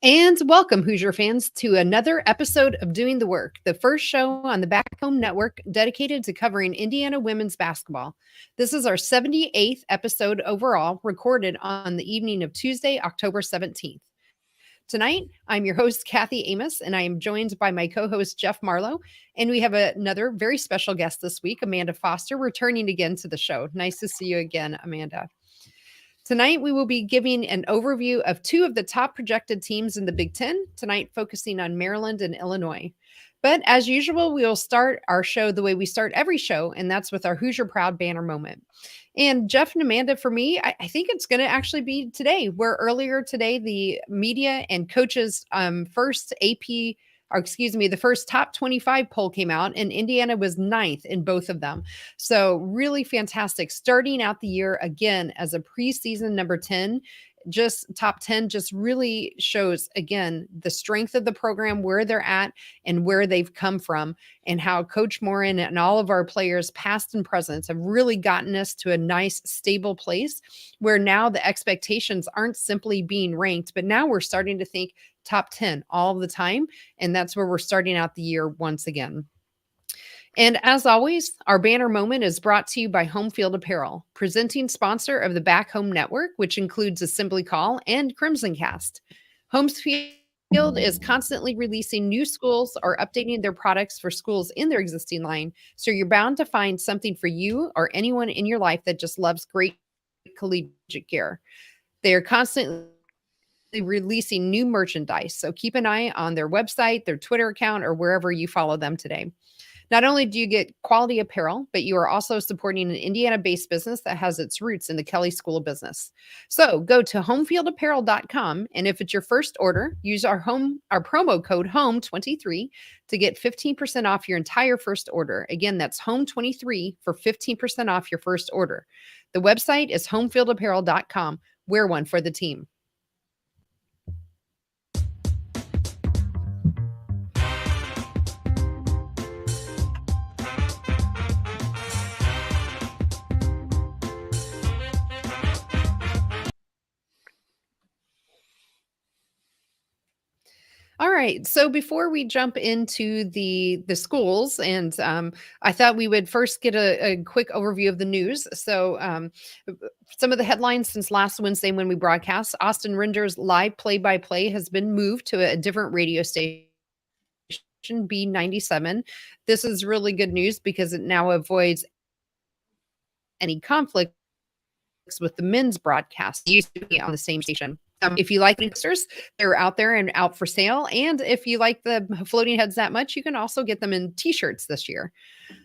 And welcome, Hoosier fans, to another episode of Doing the Work, the first show on the Back Home Network dedicated to covering Indiana women's basketball. This is our 78th episode overall, recorded on the evening of Tuesday, October 17th. Tonight, I'm your host, Kathy Amos, and I am joined by my co host, Jeff Marlowe. And we have another very special guest this week, Amanda Foster, returning again to the show. Nice to see you again, Amanda. Tonight, we will be giving an overview of two of the top projected teams in the Big Ten, tonight focusing on Maryland and Illinois. But as usual, we will start our show the way we start every show, and that's with our Hoosier Proud banner moment. And Jeff and Amanda, for me, I think it's going to actually be today, where earlier today, the media and coaches first the first top 25 poll came out, and Indiana was ninth in both of them. So really fantastic. Starting out the year again as a preseason number 10, just top 10 just really shows again the strength of the program, where they're at and where they've come from, and how Coach Morin and all of our players past and present have really gotten us to a nice stable place where now the expectations aren't simply being ranked, but now we're starting to think top 10 all the time, and that's where we're starting out the year once again. And as always, our banner moment is brought to you by Home Field Apparel, presenting sponsor of the Back Home Network, which includes Assembly Call and Crimson Cast. Home Field is constantly releasing new schools or updating their products for schools in their existing line, so you're bound to find something for you or anyone in your life that just loves great collegiate gear. They are constantly releasing new merchandise, so keep an eye on their website, their Twitter account, or wherever you follow them today. Not only do you get quality apparel, but you are also supporting an Indiana-based business that has its roots in the Kelley School of Business. So go to homefieldapparel.com, and if it's your first order, use our promo code HOME23 to get 15% off your entire first order. Again, that's HOME23 for 15% off your first order. The website is homefieldapparel.com. Wear one for the team. All right. So before we jump into the schools, and I thought we would first get a quick overview of the news. So some of the headlines since last Wednesday when we broadcast: Austin Render's live play-by-play has been moved to a different radio station, B97. This is really good news because it now avoids any conflicts with the men's broadcast. It used to be on the same station. If you like posters, they're out there and out for sale. And if you like the floating heads that much, you can also get them in t-shirts this year.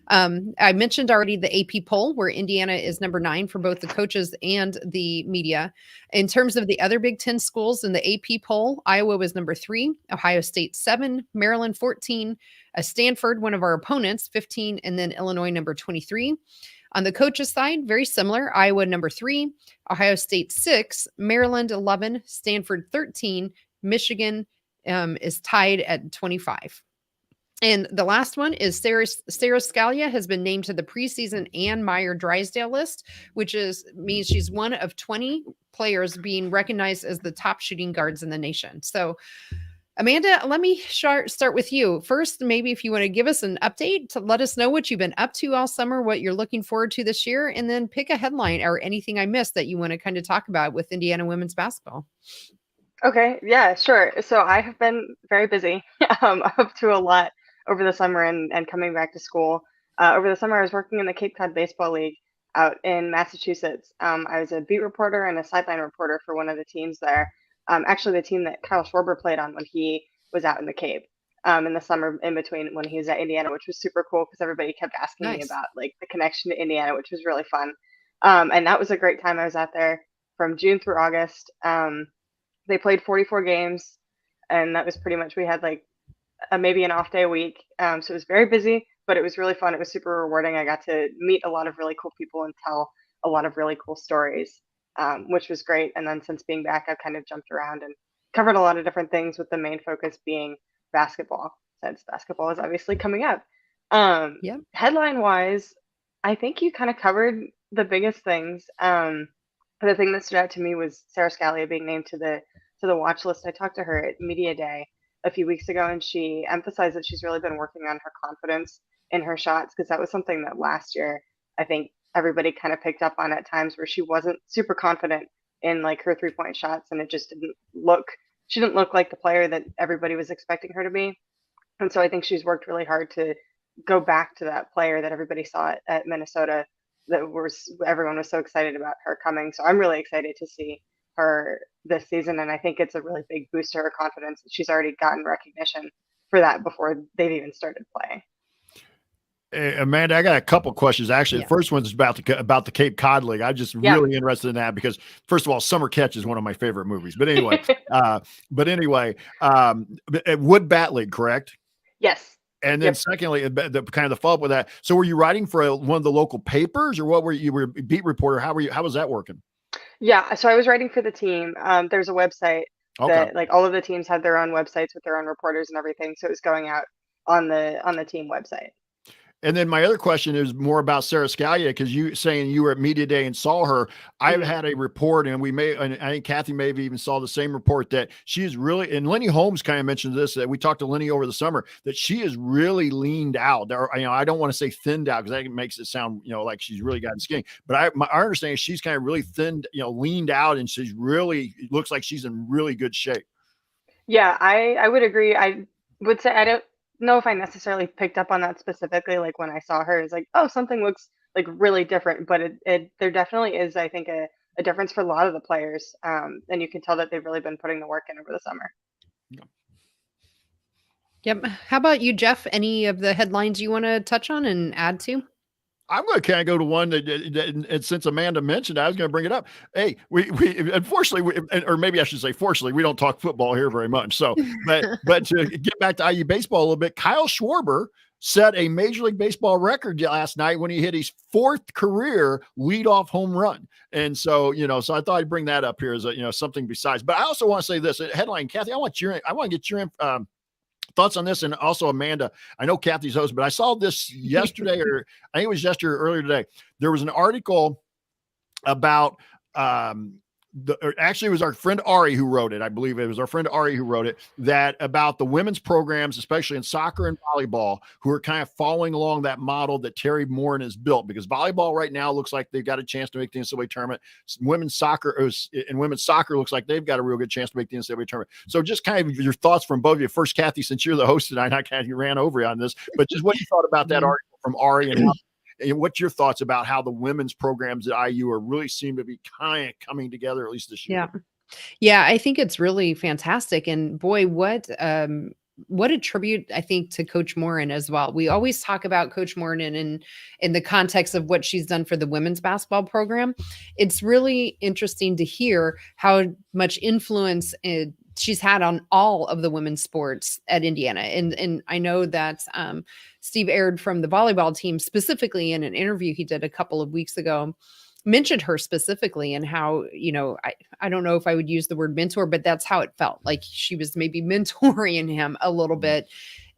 I mentioned already the AP poll, where Indiana is number 9 for both the coaches and the media. In terms of the other Big Ten schools in the AP poll, Iowa was number 3, Ohio State 7, Maryland 14, Stanford, one of our opponents, 15, and then Illinois number 23. On the coaches side, very similar. Iowa number 3, Ohio State 6, Maryland 11, Stanford 13, Michigan is tied at 25. And the last one is Sarah Scalia has been named to the preseason Ann Meyer Drysdale list, which means she's one of 20 players being recognized as the top shooting guards in the nation. So Amanda, let me start with you. First, maybe if you want to give us an update to let us know what you've been up to all summer, what you're looking forward to this year, and then pick a headline or anything I missed that you want to kind of talk about with Indiana women's basketball. Okay, yeah, sure. So I have been very busy, up to a lot over the summer and coming back to school. Over the summer, I was working in the Cape Cod Baseball League out in Massachusetts. I was a beat reporter and a sideline reporter for one of the teams there. Actually, the team that Kyle Schwarber played on when he was out in the Cape in the summer in between when he was at Indiana, which was super cool because everybody kept asking me about like the connection to Indiana, which was really fun. And that was a great time. I was out there from June through August. They played 44 games, and that was pretty much, we had like maybe an off day a week. So it was very busy, but it was really fun. It was super rewarding. I got to meet a lot of really cool people and tell a lot of really cool stories, which was great. And then since being back, I've kind of jumped around and covered a lot of different things, with the main focus being basketball, since basketball is obviously coming up. Headline wise, I think you kind of covered the biggest things. The thing that stood out to me was Sarah Scalia being named to the to the watch list. I talked to her at Media Day a few weeks ago, and she emphasized that she's really been working on her confidence in her shots, because that was something that last year I think everybody kind of picked up on at times, where she wasn't super confident in like her 3-point shots, and it just didn't look she didn't look like the player that everybody was expecting her to be. And so I think she's worked really hard to go back to that player that everybody saw at Minnesota, that was everyone was so excited about her coming. So I'm really excited to see her this season, and I think it's a really big boost to her confidence. She's already gotten recognition for that before they've even started playing. Hey, Amanda, I got a couple questions. Actually, the first one's about the Cape Cod League. I'm just really interested in that because, first of all, Summer Catch is one of my favorite movies. But anyway, Wood Bat League, correct? Yes. And then secondly, the kind of the follow up with that. So, were you writing for one of the local papers, or what were you were a beat reporter? How was that working? Yeah, so I was writing for the team. There's a website that like all of the teams had their own websites with their own reporters and everything. So it was going out on the team website. And then my other question is more about Sarah Scalia, because you saying you were at Media Day and saw her. I've had a report, and and I think Kathy maybe even saw the same report, that she is really, and Lenny Holmes kind of mentioned this, that we talked to Lenny over the summer, that she is really leaned out. Or, I don't want to say thinned out, because that makes it sound, like she's really gotten skinny. But our understanding is she's kind of really thinned, leaned out, and she's really looks like she's in really good shape. Yeah, I would agree. I would say I don't know if I necessarily picked up on that specifically. Like when I saw her, it's like, oh, something looks like really different. But there definitely is, I think, a difference for a lot of the players. And you can tell that they've really been putting the work in over the summer. Yep. How about you, Jeff? Any of the headlines you want to touch on and add to? I'm going to kind of go to one that since Amanda mentioned, I was going to bring it up. Hey, we unfortunately, or maybe I should say, fortunately, we don't talk football here very much. So, but to get back to IU baseball a little bit, Kyle Schwarber set a Major League Baseball record last night when he hit his 4th career leadoff home run. And so, so I thought I'd bring that up here as something besides. But I also want to say this headline, Kathy. I want to get your thoughts on this. And also, Amanda, I know Kathy's host, but I saw this yesterday, or I think it was yesterday or earlier today. There was an article about actually, it was our friend Ari who wrote it. I believe it was our friend Ari who wrote it, that about the women's programs, especially in soccer and volleyball, who are kind of following along that model that Terry Morin has built, because volleyball right now looks like they've got a chance to make the NCAA tournament. Women's soccer looks like they've got a real good chance to make the NCAA tournament. So just kind of your thoughts from both of you. First, Kathy, since you're the host tonight, I kind of ran over you on this, but just what you thought about that article from Ari, and what's your thoughts about how the women's programs at IU really seem to be kind of coming together, at least this year? Yeah, I think it's really fantastic. And boy, what a tribute, I think, to Coach Morin as well. We always talk about Coach Morin in the context of what she's done for the women's basketball program. It's really interesting to hear how much influence she's had on all of the women's sports at Indiana. And I know that Steve Aird from the volleyball team, specifically in an interview he did a couple of weeks ago, mentioned her specifically, and how, I don't know if I would use the word mentor, but that's how it felt like she was maybe mentoring him a little bit,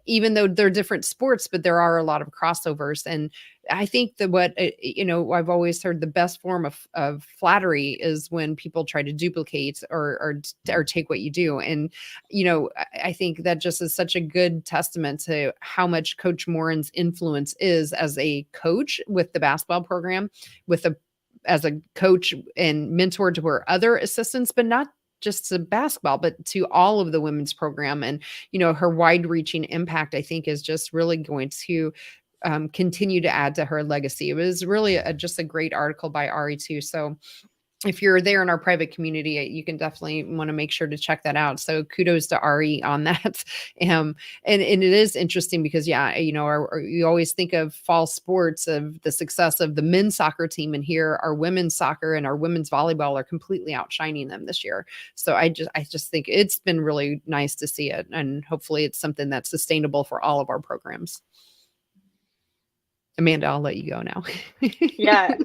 even though they're different sports, but there are a lot of crossovers. And I think that I've always heard the best form of flattery is when people try to duplicate or take what you do. And, I think that just is such a good testament to how much Coach Morin's influence is as a coach with the basketball program, as a coach and mentor to her other assistants, but not just to basketball, but to all of the women's program. And, her wide reaching impact, I think, is just really going to continue to add to her legacy. It was really just a great article by Ari too. So if you're there in our private community, you can definitely want to make sure to check that out. So kudos to Ari on that. And it is interesting because, you always think of fall sports, of the success of the men's soccer team, and here our women's soccer and our women's volleyball are completely outshining them this year. So I just think it's been really nice to see it. And hopefully it's something that's sustainable for all of our programs. Amanda, I'll let you go now. Yeah.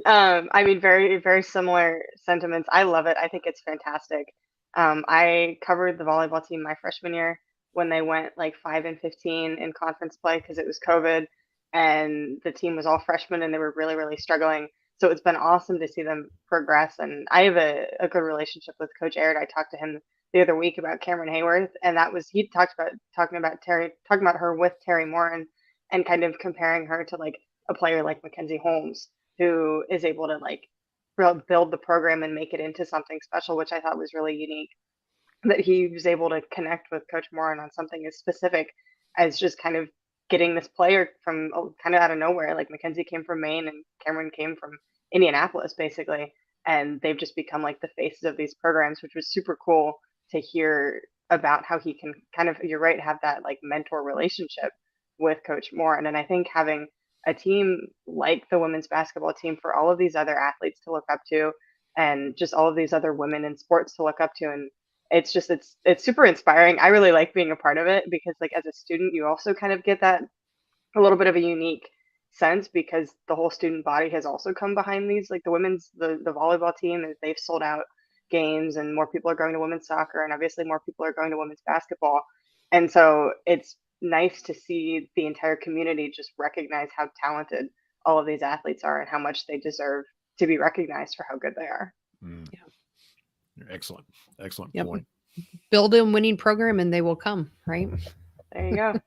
Very, very similar sentiments. I love it. I think it's fantastic. I covered the volleyball team my freshman year when they went like 5-15 in conference play because it was COVID, and the team was all freshmen and they were really, really struggling. So it's been awesome to see them progress. And I have a good relationship with Coach Aird. I talk to him the other week about Cameron Hayworth, and that was he talking about her with Terry Moore, and kind of comparing her to like a player like Mackenzie Holmes, who is able to like build the program and make it into something special, which I thought was really unique. That he was able to connect with Coach Moran on something as specific as just kind of getting this player from kind of out of nowhere. Like Mackenzie came from Maine and Cameron came from Indianapolis, basically, and they've just become like the faces of these programs, which was super cool to hear about how he can kind of, you're right, have that like mentor relationship with Coach Moran. And I think having a team like the women's basketball team for all of these other athletes to look up to, and just all of these other women in sports to look up to, and it's super inspiring. I really like being a part of it because like as a student, you also kind of get that a little bit of a unique sense because the whole student body has also come behind these, like the volleyball team, they've sold out games and more people are going to women's soccer and obviously more people are going to women's basketball. And so it's nice to see the entire community just recognize how talented all of these athletes are and how much they deserve to be recognized for how good they are. Yeah. Excellent Yep. point. Build a winning program and they will come, right? There you go.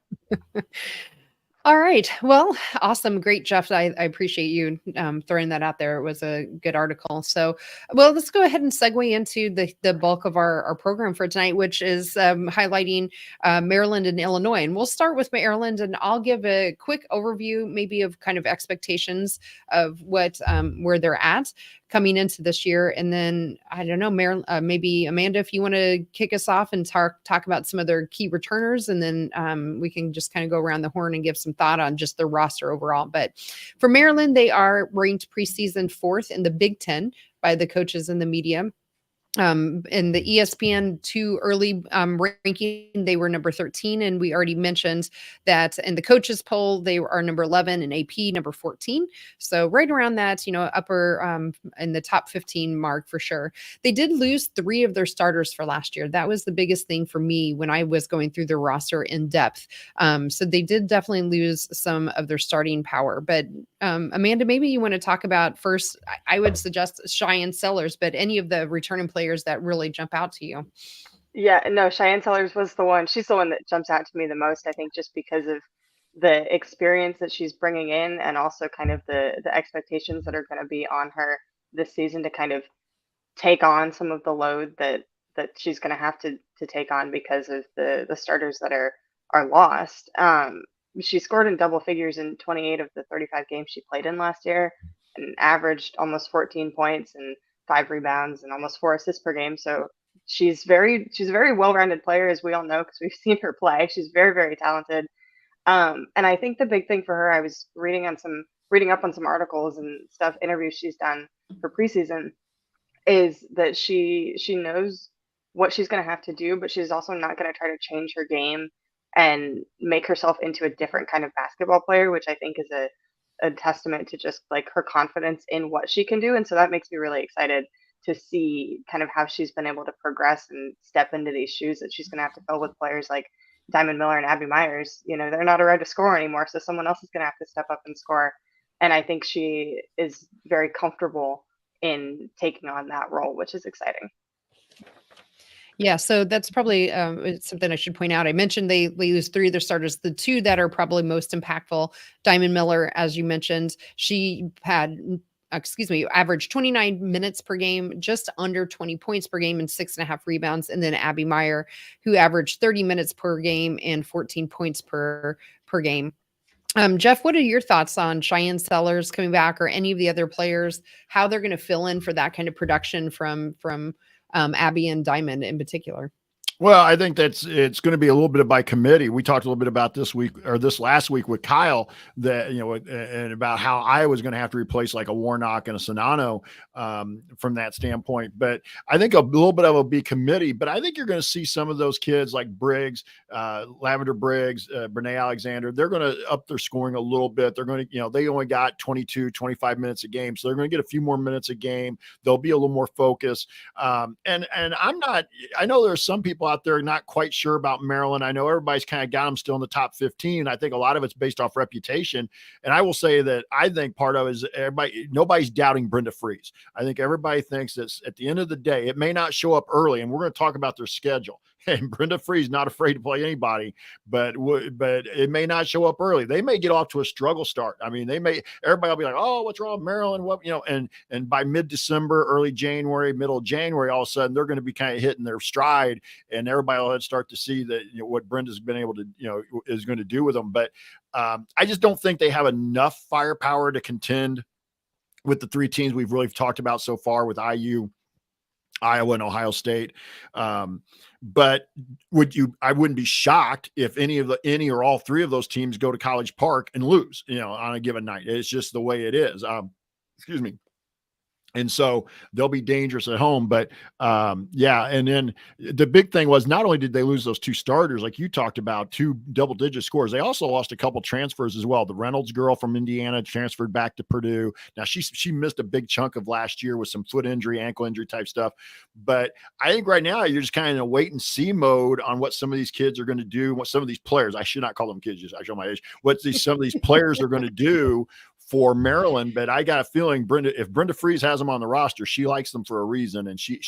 All right. Well, awesome. Great, Jeff. I appreciate you throwing that out there. It was a good article. So, well, let's go ahead and segue into the bulk of our program for tonight, which is highlighting Maryland and Illinois. And we'll start with Maryland, and I'll give a quick overview, maybe of kind of expectations of what where they're at coming into this year. And then, I don't know, maybe Amanda, if you want to kick us off and talk about some of their key returners, and then we can just kind of go around the horn and give some thought on just their roster overall. But for Maryland, they are ranked preseason 4th in the Big Ten by the coaches and the media. In the ESPN2 early ranking, they were number 13. And we already mentioned that in the coaches poll, they are number 11 and AP number 14. So right around that, upper in the top 15 mark for sure. They did lose 3 of their starters for last year. That was the biggest thing for me when I was going through their roster in depth. So they did definitely lose some of their starting power. But Amanda, maybe you want to talk about first, I would suggest Cheyenne Sellers, but any of the returning players that really jump out to you. Yeah, no, Cheyenne Sellers was the one. She's the one that jumps out to me the most, I think, just because of the experience that she's bringing in and also kind of the expectations that are going to be on her this season to kind of take on some of the load that she's going to have to take on because of the starters that are lost. She scored in double figures in 28 of the 35 games she played in last year and averaged almost 14 points and 5 rebounds and almost 4 assists per game. So she's a very well-rounded player, as we all know, because we've seen her play. She's very, very talented. And I think the big thing for her, I was reading up on some articles and stuff, interviews she's done for preseason, is that she knows what she's going to have to do, but she's also not going to try to change her game and make herself into a different kind of basketball player, which I think is a testament to just like her confidence in what she can do. And so that makes me really excited to see kind of how she's been able to progress and step into these shoes that she's going to have to fill with players like Diamond Miller and Abby Myers. They're not around to score anymore, so someone else is going to have to step up and score. And I think she is very comfortable in taking on that role, which is exciting. Yeah, so that's probably it's something I should point out. I mentioned they lose 3 of their starters. The 2 that are probably most impactful, Diamond Miller, as you mentioned, she had, averaged 29 minutes per game, just under 20 points per game and 6.5 rebounds. And then Abby Meyer, who averaged 30 minutes per game and 14 points per game. Jeff, what are your thoughts on Cheyenne Sellers coming back or any of the other players, how they're going to fill in for that kind of production from Abby and Diamond in particular? Well, I think it's going to be a little bit by committee. We talked a little bit about this last week with Kyle that, and about how I was going to have to replace like a Warnock and a Sonano from that standpoint. But I think a little bit of it will be committee, but I think you're going to see some of those kids like Briggs, Lavender Briggs, Brene Alexander. They're going to up their scoring a little bit. They're going to, they only got 22, 25 minutes a game. So they're going to get a few more minutes a game. They'll be a little more focused. And I know there's some people out there not quite sure about Maryland. I know everybody's kind of got them still in the top 15. I think a lot of it's based off reputation. And I will say that I think part of it is nobody's doubting Brenda Freeze. I think everybody thinks that at the end of the day, it may not show up early, and we're going to talk about their schedule. And Brenda Freeze not afraid to play anybody, but it may not show up early. They may get off to a struggle start. I mean, everybody will be like, oh, what's wrong with Maryland? What, and by mid-December, early January, middle of January, all of a sudden they're going to be kind of hitting their stride, and everybody will start to see that what Brenda's been able to, is going to do with them. But I just don't think they have enough firepower to contend with the three teams we've really talked about so far with IU, Iowa, and Ohio State. But I wouldn't be shocked if any or all three of those teams go to College Park and lose, on a given night. It's just the way it is. Excuse me. And so they'll be dangerous at home. But yeah. And then the big thing was not only did they lose those two starters, like you talked about, 2 double-digit scores, they also lost a couple transfers as well. The Reynolds girl from Indiana transferred back to Purdue. Now she missed a big chunk of last year with some foot injury, ankle injury type stuff. But I think right now you're just kind of in a wait and see mode on what some of these kids are going to do, what some of these players, I should not call them kids, just I show my age, some of these players are going to do for Maryland. But I got a feeling if Brenda Freeze has them on the roster, she likes them for a reason. And she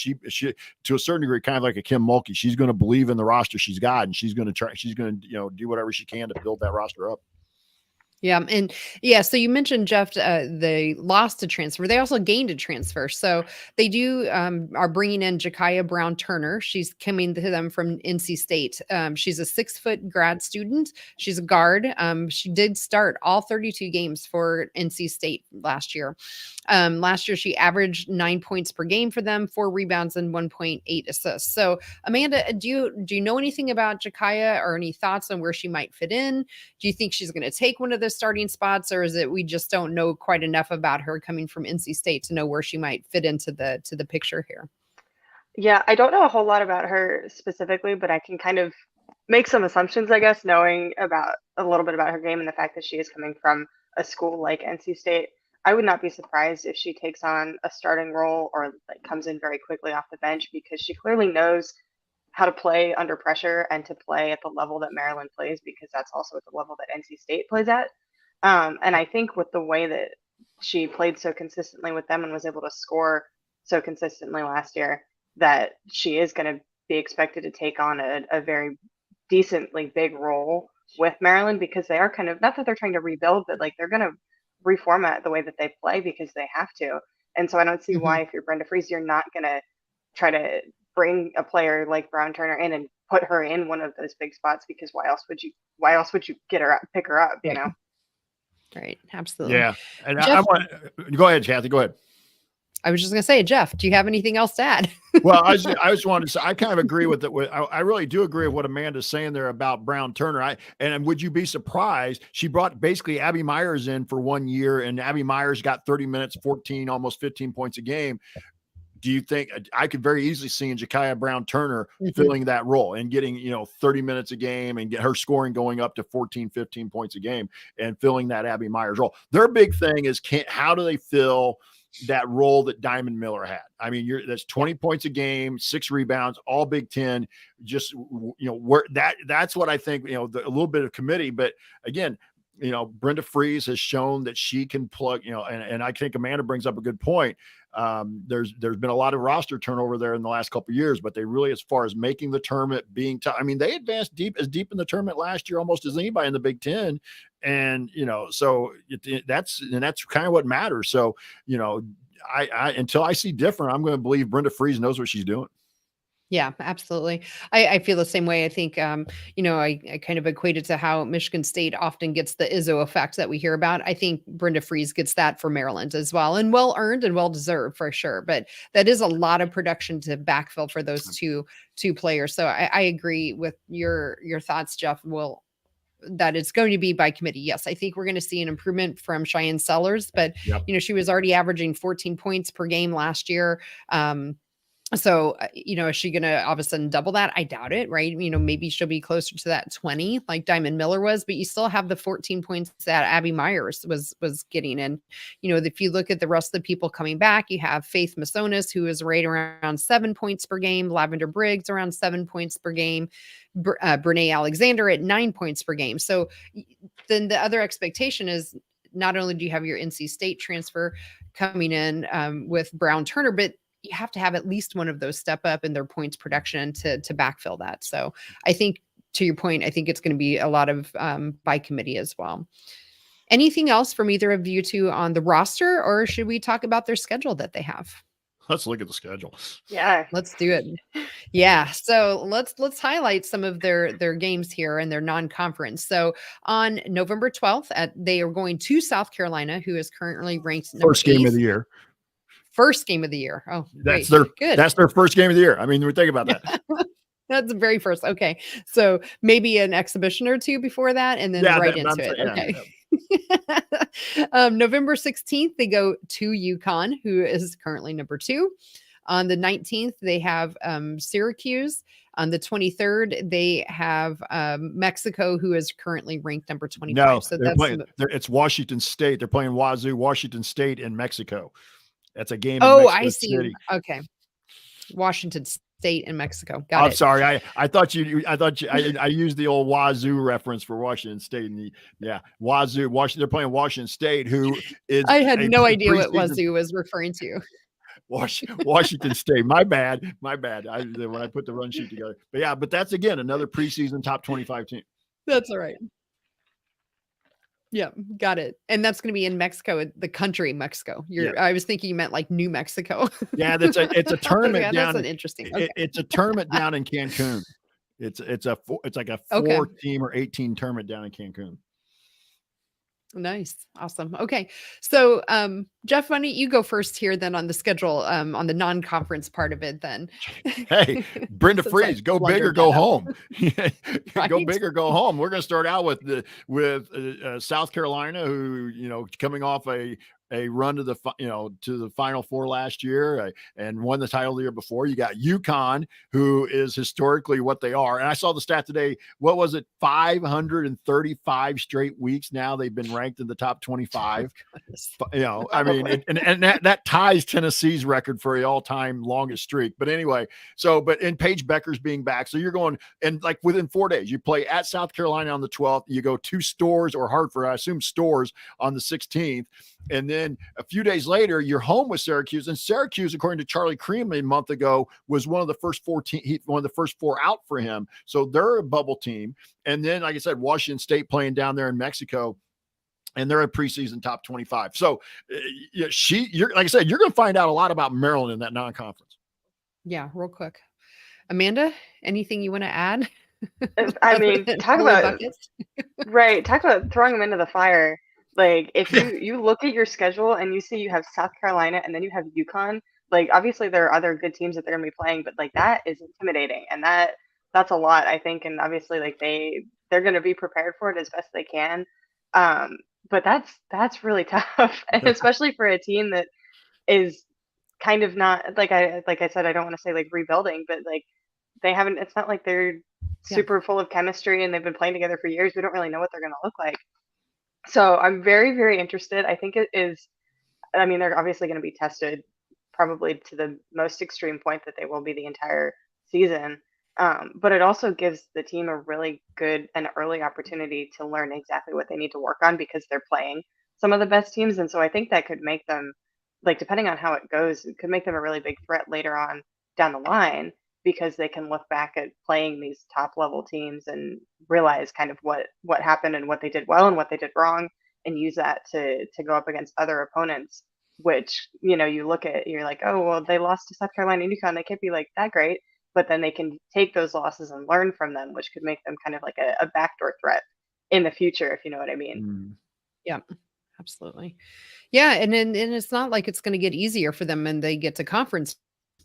to a certain degree, kind of like a Kim Mulkey, she's going to believe in the roster she's got, and she's going to do whatever she can to build that roster up. Yeah. And yeah, so you mentioned, Jeff, they lost a transfer. They also gained a transfer. So they are bringing in Jakaya Brown Turner. She's coming to them from NC State. She's a 6-foot grad student. She's a guard. She did start all 32 games for NC State last year. Last year, she averaged 9 points per game for them, 4 rebounds and 1.8 assists. So Amanda, do you know anything about Jakaya or any thoughts on where she might fit in? Do you think she's going to take one of the starting spots, or is it we just don't know quite enough about her coming from NC State to know where she might fit into the picture here? Yeah, I don't know a whole lot about her specifically, but I can kind of make some assumptions, I guess, knowing about a little bit about her game and the fact that she is coming from a school like NC State. I would not be surprised if she takes on a starting role or comes in very quickly off the bench, because she clearly knows how to play under pressure and to play at the level that Maryland plays, because that's also at the level that NC State plays at. And I think with the way that she played so consistently with them and was able to score so consistently last year, that she is going to be expected to take on a very decently big role with Maryland, because they are kind of, not that they're trying to rebuild, but they're going to reformat the way that they play because they have to. And so I don't see why, if you're Brenda Freeze, you're not going to try to bring a player like Brown Turner in and put her in one of those big spots, because why else would you pick her up, you know? Right. Absolutely. Yeah. And Jeff, go ahead, Kathy, go ahead. I was just going to say, Jeff, do you have anything else to add? Well, I just wanted to say, I kind of agree with it. I really do agree with what Amanda's saying there about Brown Turner. And would you be surprised? She brought basically Abby Myers in for 1 year, and Abby Myers got 30 minutes, 14, almost 15 points a game. Do you think I could very easily see Jakaya Brown Turner filling that role and getting, 30 minutes a game and get her scoring going up to 14, 15 points a game and filling that Abby Myers role? Their big thing is how do they fill that role that Diamond Miller had? I mean, that's 20 points a game, 6 rebounds, all Big Ten. Just, where that's what I think, a little bit of committee. But again, Brenda Freeze has shown that she can plug, and I think Amanda brings up a good point. There's been a lot of roster turnover there in the last couple of years, but they really, as far as making the tournament, being tough, I mean, they advanced deep in the tournament last year, almost as anybody in the Big Ten. And, so that's kind of what matters. So, I until I see different, I'm going to believe Brenda Freeze knows what she's doing. Yeah, absolutely. I feel the same way. I think, I kind of equate it to how Michigan State often gets the Izzo effect that we hear about. I think Brenda Freeze gets that for Maryland as well, and well-earned and well-deserved for sure. But that is a lot of production to backfill for those two players. So I agree with your thoughts, Jeff. That it's going to be by committee. Yes, I think we're going to see an improvement from Cheyenne Sellers, but, she was already averaging 14 points per game last year. So, is she going to all of a sudden double that? I doubt it, right? Maybe she'll be closer to that 20 like Diamond Miller was, but you still have the 14 points that Abby Myers was getting. And, if you look at the rest of the people coming back, you have Faith Masonis, who is right around 7 points per game, Lavender Briggs around 7 points per game, Brene Alexander at 9 points per game. So then the other expectation is not only do you have your NC State transfer coming in with Brown Turner, but you have to have at least one of those step up in their points production to backfill that. So I think, to your point, I think it's going to be a lot of by committee as well. Anything else from either of you two on the roster, or should we talk about their schedule that they have? Let's look at the schedule. Yeah, let's do it. Yeah, so let's highlight some of their games here and their non-conference. So on November 12th, they are going to South Carolina, who is currently ranked first game of the year. First game of the year. Oh, that's great. Good. That's their first game of the year. I mean, we think about that. That's the very first. Okay. So maybe an exhibition or two before that, and then right into it. Okay. November 16th, they go to UConn, who is currently number 2. On the 19th, they have Syracuse. On the 23rd, they have Mexico, who is currently ranked number 25. No, so it's Washington State. They're playing Wazoo, Washington State, and Mexico. That's a game. Oh, I see. City. Okay. Washington State and Mexico. Got it. I'm sorry. I used the old Wazoo reference for Washington State. And Wazoo, Washington. They're playing Washington State, who is. I had no idea what Wazoo was referring to. Washington State. My bad. When I put the run sheet together. But that's again another preseason top 25 team. That's all right. Yeah, got it. And that's going to be in Mexico, the country Mexico. I was thinking you meant like New Mexico. Yeah, it's a tournament down. That's an interesting. Okay. It's a tournament down in Cancun. It's like a 4-team or 18 tournament down in Cancun. Nice. Awesome. Okay. So, Jeff, why don't you go first here then on the schedule, on the non-conference part of it then. Hey, Brenda Freeze, go big or go home. Go big or go home. We're going to start out with South Carolina, who, coming off a run to the Final Four last year and won the title the year before. You got UConn, who is historically what they are. And I saw the stat today. What was it? 535 straight weeks now they've been ranked in the top 25. I mean, and that ties Tennessee's record for the all-time longest streak. But anyway, and Paige Becker's being back. So you're going, and like within 4 days, you play at South Carolina on the 12th. You go to Stores or Hartford, I assume Stores, on the 16th. And then a few days later, you're home with Syracuse. And Syracuse, according to Charlie Cream a month ago, was one of the first 4 out for him. So they're a bubble team. And then, like I said, Washington State playing down there in Mexico, and they're a preseason top 25. So like I said, you're going to find out a lot about Maryland in that non-conference. Yeah, real quick. Amanda, anything you want to add? I mean, talk about throwing them into the fire. Like, if you look at your schedule and you see you have South Carolina and then you have UConn, like, obviously there are other good teams that they're going to be playing, but like that is intimidating, and that's a lot, I think. And obviously, like, they're going to be prepared for it as best they can. But that's really tough, and especially for a team that is kind of not like I said, I don't want to say like rebuilding, but like they haven't. It's not like they're super full of chemistry and they've been playing together for years. We don't really know what they're going to look like. So I'm very, very interested. I think it is. I mean, they're obviously going to be tested probably to the most extreme point that they will be the entire season. But it also gives the team a really good and early opportunity to learn exactly what they need to work on, because they're playing some of the best teams. And so I think that could make them, like, depending on how it goes, it could make them a really big threat later on down the line, because they can look back at playing these top level teams and realize kind of what happened and what they did well and what they did wrong, and use that to go up against other opponents, which, you look at, you're like, oh, well, they lost to South Carolina and UConn. They can't be like that great. But then they can take those losses and learn from them, which could make them kind of like a backdoor threat in the future, if you know what I mean. Yeah, absolutely. Yeah. And it's not like it's going to get easier for them when they get to conference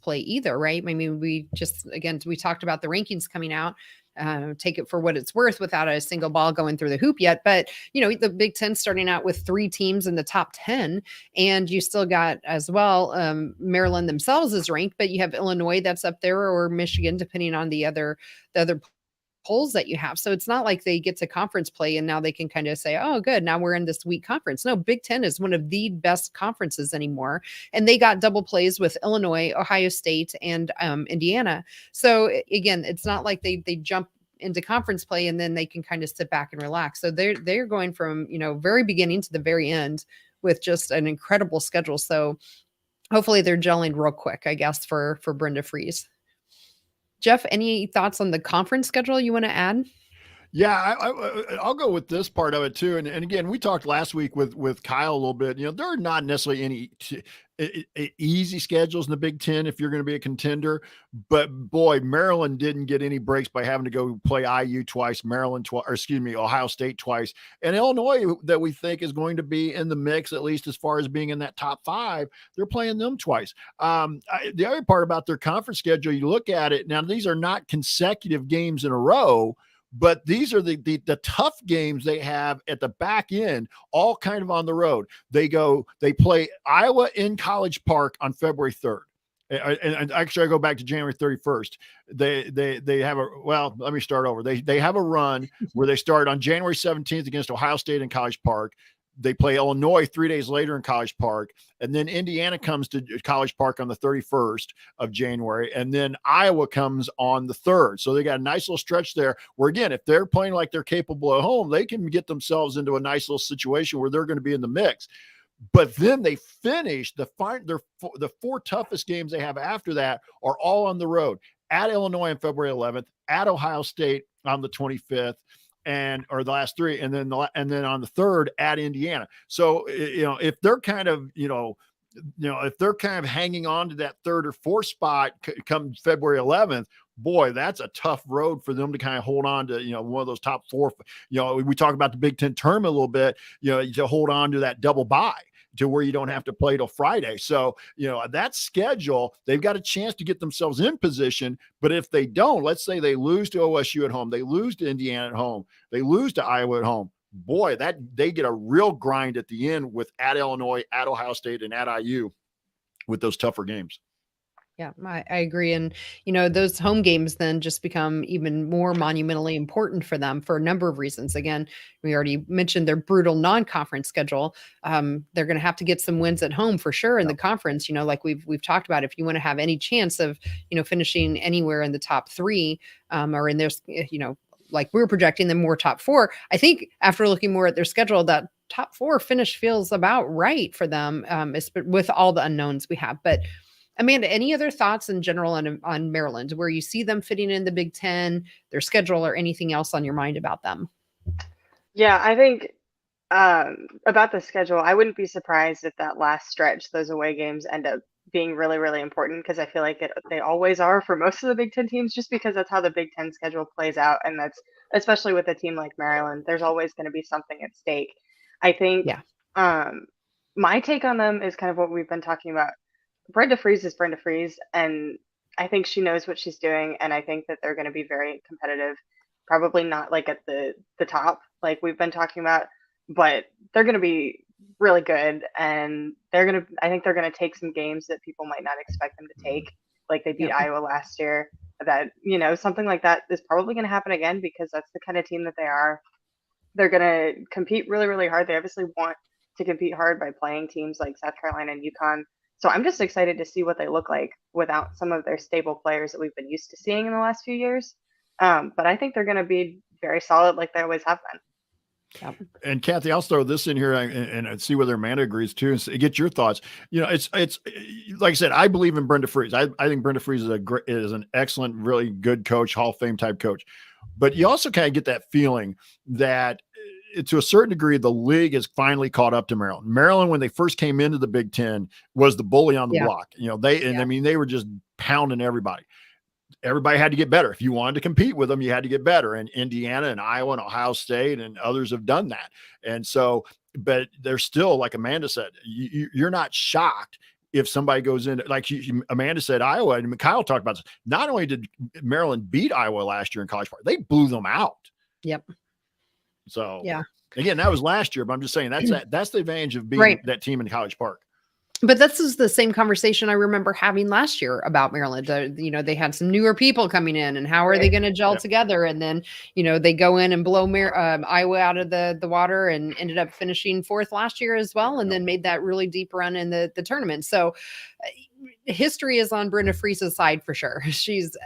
play either, right? I mean, we talked about the rankings coming out. take it for what it's worth without a single ball going through the hoop yet. But, the Big Ten starting out with 3 teams in the top 10, and you still got as well, Maryland themselves is ranked, but you have Illinois that's up there, or Michigan, depending on the other polls that you have. So it's not like they get to conference play and now they can kind of say, oh, good, now we're in this weak conference. No, Big Ten is one of the best conferences anymore. And they got double plays with Illinois, Ohio State, and Indiana. So again, it's not like they jump into conference play and then they can kind of sit back and relax. So they're going from, very beginning to the very end with just an incredible schedule. So hopefully they're gelling real quick, I guess, for Brenda Fries. Jeff, any thoughts on the conference schedule you want to add? Yeah, I'll go with this part of it too. And again, we talked last week with Kyle a little bit. There are not necessarily any easy schedules in the Big Ten if you're going to be a contender. But boy, Maryland didn't get any breaks by having to go play IU twice, Ohio State twice, and Illinois, that we think is going to be in the mix, at least as far as being in that top 5. They're playing them twice. The other part about their conference schedule, you look at it now; these are not consecutive games in a row. But these are the tough games they have at the back end, all kind of on the road. They play Iowa in College Park on February 3rd. And actually, I go back to January 31st. They have let me start over. They have a run where they start on January 17th against Ohio State in College Park. They play Illinois 3 days later in College Park. And then Indiana comes to College Park on the 31st of January. And then Iowa comes on the 3rd. So they got a nice little stretch there where, again, if they're playing like they're capable at home, they can get themselves into a nice little situation where they're going to be in the mix. But then they finish the 4 toughest games they have after that are all on the road. At Illinois on February 11th, at Ohio State on the 25th, or the last 3, and then on the 3rd at Indiana. So if they're kind of if they're kind of hanging on to that 3rd or 4th spot come February 11th, boy, that's a tough road for them to kind of hold on to one of those top 4. We talk about the Big Ten tournament a little bit. To hold on to that double bye, to where you don't have to play till Friday. So, that schedule, they've got a chance to get themselves in position. But if they don't, let's say they lose to OSU at home, they lose to Indiana at home, they lose to Iowa at home, boy, that they get a real grind at the end with at Illinois, at Ohio State, and at IU with those tougher games. Yeah, I agree. And, those home games then just become even more monumentally important for them for a number of reasons. Again, we already mentioned their brutal non-conference schedule. They're going to have to get some wins at home for sure in the conference, like we've talked about. If you want to have any chance of, finishing anywhere in the top 3, or in this, like we're projecting them more top 4, I think after looking more at their schedule, that top 4 finish feels about right for them, with all the unknowns we have. But Amanda, any other thoughts in general on Maryland, where you see them fitting in the Big Ten, their schedule, or anything else on your mind about them? Yeah, I think about the schedule, I wouldn't be surprised if that last stretch, those away games, end up being really, really important, because I feel like they always are for most of the Big Ten teams, just because that's how the Big Ten schedule plays out. And that's especially with a team like Maryland, there's always going to be something at stake. I think my take on them is kind of what we've been talking about. Brenda Fries is Brenda Fries, and I think she knows what she's doing, and I think that they're going to be very competitive. Probably not like at the top, like we've been talking about, but they're going to be really good, and I think they're going to take some games that people might not expect them to take, like they beat Iowa last year. That something like that is probably going to happen again, because that's the kind of team that they are. They're going to compete really, really hard. They obviously want to compete hard by playing teams like South Carolina and UConn. So I'm just excited to see what they look like without some of their stable players that we've been used to seeing in the last few years. But I think they're going to be very solid, like they always have been. Yep. And Kathy, I'll throw this in here and see whether Amanda agrees too, and get your thoughts. It's like I said, I believe in Brenda Fries. I think Brenda Fries is an excellent, really good coach, Hall of Fame type coach. But you also kind of get that feeling that to a certain degree, the league has finally caught up to Maryland. Maryland, when they first came into the Big Ten, was the bully on the block. They were just pounding everybody. Everybody had to get better. If you wanted to compete with them, you had to get better. And Indiana and Iowa and Ohio State and others have done that. And so, but they're still, like Amanda said, you're not shocked if somebody goes in, like Amanda said, Iowa, and Kyle talked about this. Not only did Maryland beat Iowa last year in College Park, they blew them out. Yep. So yeah. Again, that was last year, but I'm just saying that's the advantage of being Right. that team in College Park. But this is the same conversation I remember having last year about Maryland. They had some newer people coming in, and how are they going to gel together? And then, they go in and blow Iowa out of the water, and ended up finishing 4th last year as well, and then made that really deep run in the tournament. So history is on Brenda Friese's side for sure. She's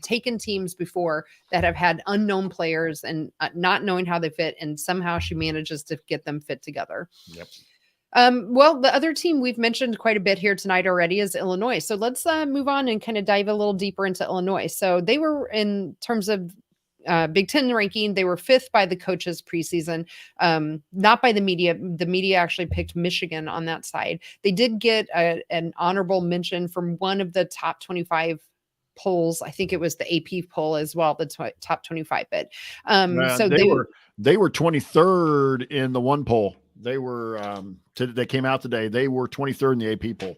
taken teams before that have had unknown players and not knowing how they fit, and somehow she manages to get them fit together. Yep. Well, the other team we've mentioned quite a bit here tonight already is Illinois. So let's move on and kind of dive a little deeper into Illinois. So they were, in terms of Big Ten ranking, they were 5th by the coaches preseason, not by the media. The media actually picked Michigan on that side. They did get an honorable mention from one of the top 25 polls. I think it was the AP poll as well, the top 25 bit. So they were 23rd in the one poll. They were they came out today. They were 23rd in the AP poll.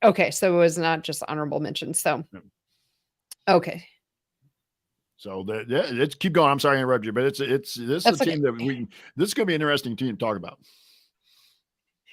Okay, so it was not just honorable mention. So okay. So let's keep going. I'm sorry to interrupt you, but this is a team that this is going to be an interesting team to talk about.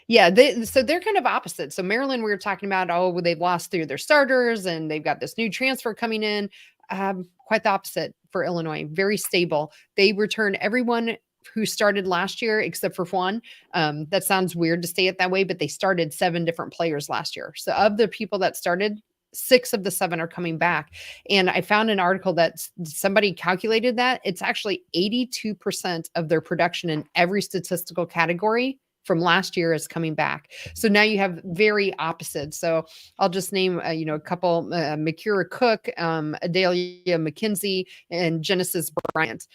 Yeah, they're kind of opposite. So Maryland, we were talking about, they've lost 3 of their starters, and they've got this new transfer coming in. Quite the opposite for Illinois. Very stable. They return everyone who started last year except for one. That sounds weird to say it that way, but they started 7 different players last year. So of the people that started, 6 of the 7 are coming back. And I found an article that somebody calculated that it's actually 82% of their production in every statistical category from last year is coming back. So now you have very opposite. So I'll just name, a couple, Makira Cook, Adalia McKenzie, and Genesis Bryant.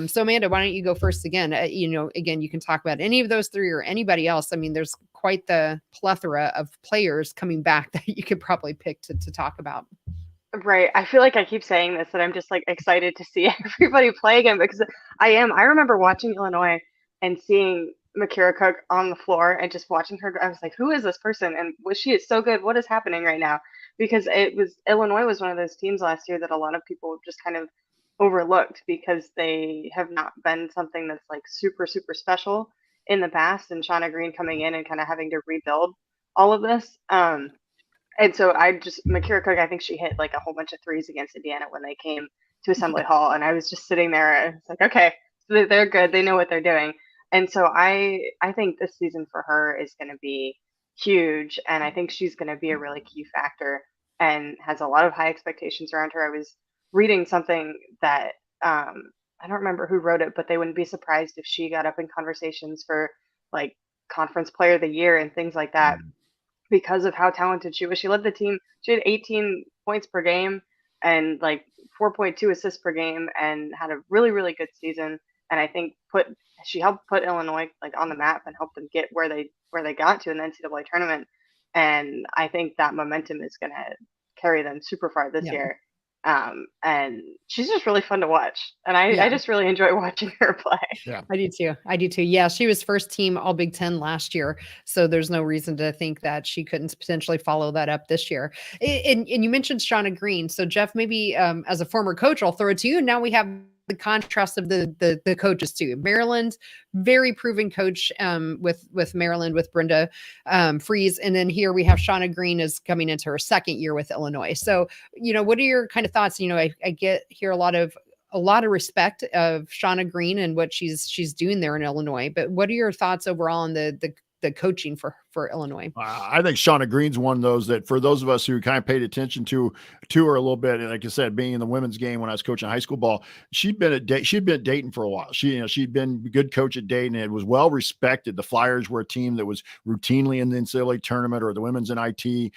So Amanda, why don't you go first again? Again, you can talk about any of those 3 or anybody else. I mean, there's quite the plethora of players coming back that you could probably pick to talk about. Right. I feel like I keep saying this, that I'm just like excited to see everybody play again, because I remember watching Illinois and seeing Makira Cook on the floor and just watching her. I was like, who is this person? And she is so good. What is happening right now? Because Illinois was one of those teams last year that a lot of people just kind of overlooked, because they have not been something that's like super, super special in the past. And Shauna Green coming in and kind of having to rebuild all of this. And so Makira Cook, I think she hit like a whole bunch of threes against Indiana when they came to Assembly Hall. And I was just sitting there and it's like, okay, they're good. They know what they're doing. And so I think this season for her is going to be huge. And I think she's going to be a really key factor and has a lot of high expectations around her. I was reading something that I don't remember who wrote it, but they wouldn't be surprised if she got up in conversations for like Conference Player of the Year and things like that, because of how talented she was. She led the team. She had 18 points per game and like 4.2 assists per game, and had a really, really good season. And I think she helped put Illinois like on the map and helped them get where they got to in the NCAA tournament. And I think that momentum is going to carry them super far this year. And she's just really fun to watch. And I just really enjoy watching her play. Yeah, I do too. Yeah, she was first team All Big Ten last year. So there's no reason to think that she couldn't potentially follow that up this year. And you mentioned Shauna Green. So Jeff, maybe as a former coach, I'll throw it to you. Now we have the contrast of the coaches too. Maryland, very proven coach with Maryland, with Brenda Friese. And then here we have Shauna Green is coming into her 2nd year with Illinois. So, what are your kind of thoughts? I hear a lot of respect of Shauna Green and what she's doing there in Illinois. But what are your thoughts overall on the coaching for Illinois? I think Shauna Green's one of those that, for those of us who kind of paid attention to her a little bit, and like I said, being in the women's game when I was coaching high school ball, she'd been at Dayton for a while. She'd been a good coach at Dayton, and it was well respected. The Flyers were a team that was routinely in the NCAA tournament, or the women's NIT.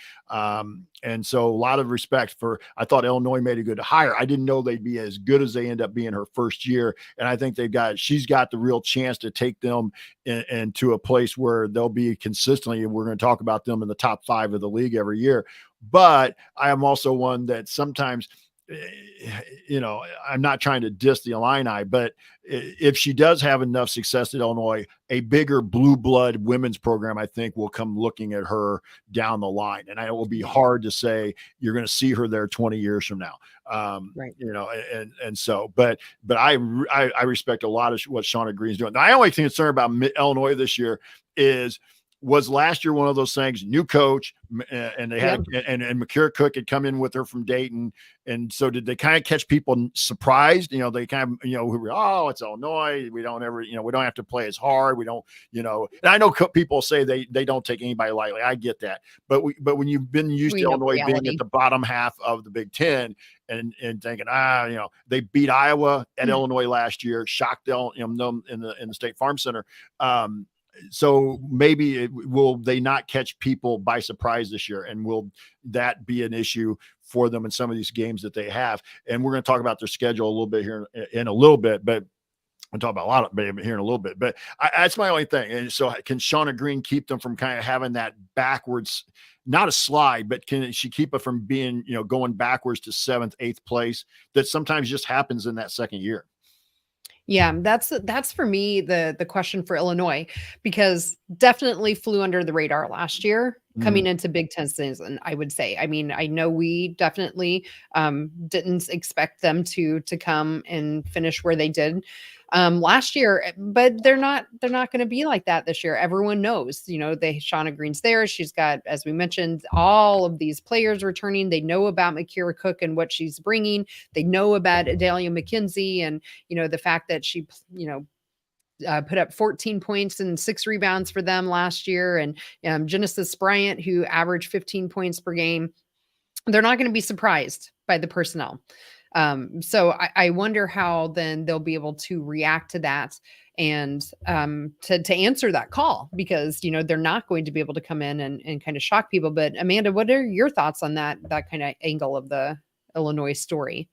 And so a lot of respect I thought Illinois made a good hire. I didn't know they'd be as good as they end up being her first year. And I think she's got the real chance to take them into a place where they'll be consistently, and we're going to talk about them in the top 5 of the league every year. But I am also one that sometimes you know, I'm not trying to diss the Illini, but if she does have enough success at Illinois, a bigger blue blood women's program, I think, will come looking at her down the line. And it will be hard to say you're going to see her there 20 years from now. Right. You know, and so, but I respect a lot of what Shauna Green's doing. My only concern about Illinois this year was last year one of those things, new coach, and they had, and Makira Cook had come in with her from Dayton. And so did they kind of catch people surprised? You know, they kind of, you know, oh, it's Illinois. We don't ever, you know, we don't have to play as hard. We don't, you know, and I know people say they don't take anybody lightly. I get that. But when you've been used to Illinois being at the bottom half of the Big Ten and thinking, you know, they beat Iowa at Illinois last year, shocked them in the State Farm Center. So maybe will they not catch people by surprise this year? And will that be an issue for them in some of these games that they have? And we're going to talk about their schedule a little bit here in a little bit, but I'll talk about a lot of it here in a little bit, but that's my only thing. And so can Shauna Green keep them from kind of having that backwards, not a slide, but can she keep it from being, you know, going backwards to 7th, 8th place that sometimes just happens in that second year? Yeah, that's for me the question for Illinois, because definitely flew under the radar last year coming into Big Ten season, I would say. I mean, I know we definitely didn't expect them to come and finish where they did last year, but they're not going to be like that this year. Everyone knows, you know, Shauna Green's there. She's got, as we mentioned, all of these players returning. They know about Makira Cook and what she's bringing. They know about Adalia McKenzie and, you know, the fact that she, you know, put up 14 points and 6 rebounds for them last year. And Genesis Bryant, who averaged 15 points per game. They're not going to be surprised by the personnel. So I wonder how then they'll be able to react to that and to answer that call, because, you know, they're not going to be able to come in and kind of shock people. But Amanda, what are your thoughts on that kind of angle of the Illinois story?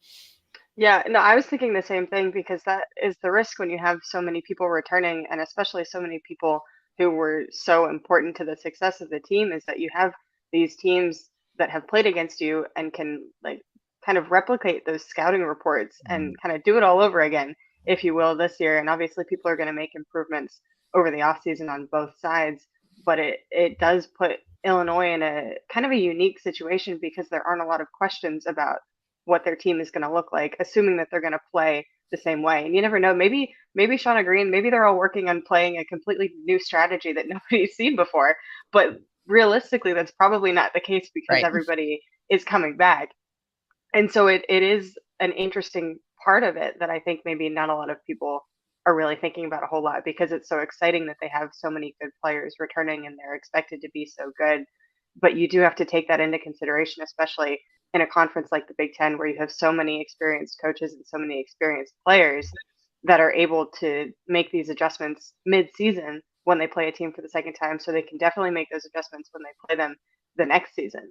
Yeah, no, I was thinking the same thing, because that is the risk when you have so many people returning, and especially so many people who were so important to the success of the team, is that you have these teams that have played against you and can like kind of replicate those scouting reports and kind of do it all over again, if you will, this year. And obviously people are going to make improvements over the offseason on both sides, but it does put Illinois in a kind of a unique situation, because there aren't a lot of questions about what their team is going to look like, assuming that they're going to play the same way. And you never know, maybe Shauna Green, maybe they're all working on playing a completely new strategy that nobody's seen before, but realistically that's probably not the case, because everybody is coming back. And so it is an interesting part of it that I think maybe not a lot of people are really thinking about a whole lot, because it's so exciting that they have so many good players returning and they're expected to be so good. But you do have to take that into consideration, especially in a conference like the Big Ten, where you have so many experienced coaches and so many experienced players that are able to make these adjustments mid-season when they play a team for the second time. So they can definitely make those adjustments when they play them the next season.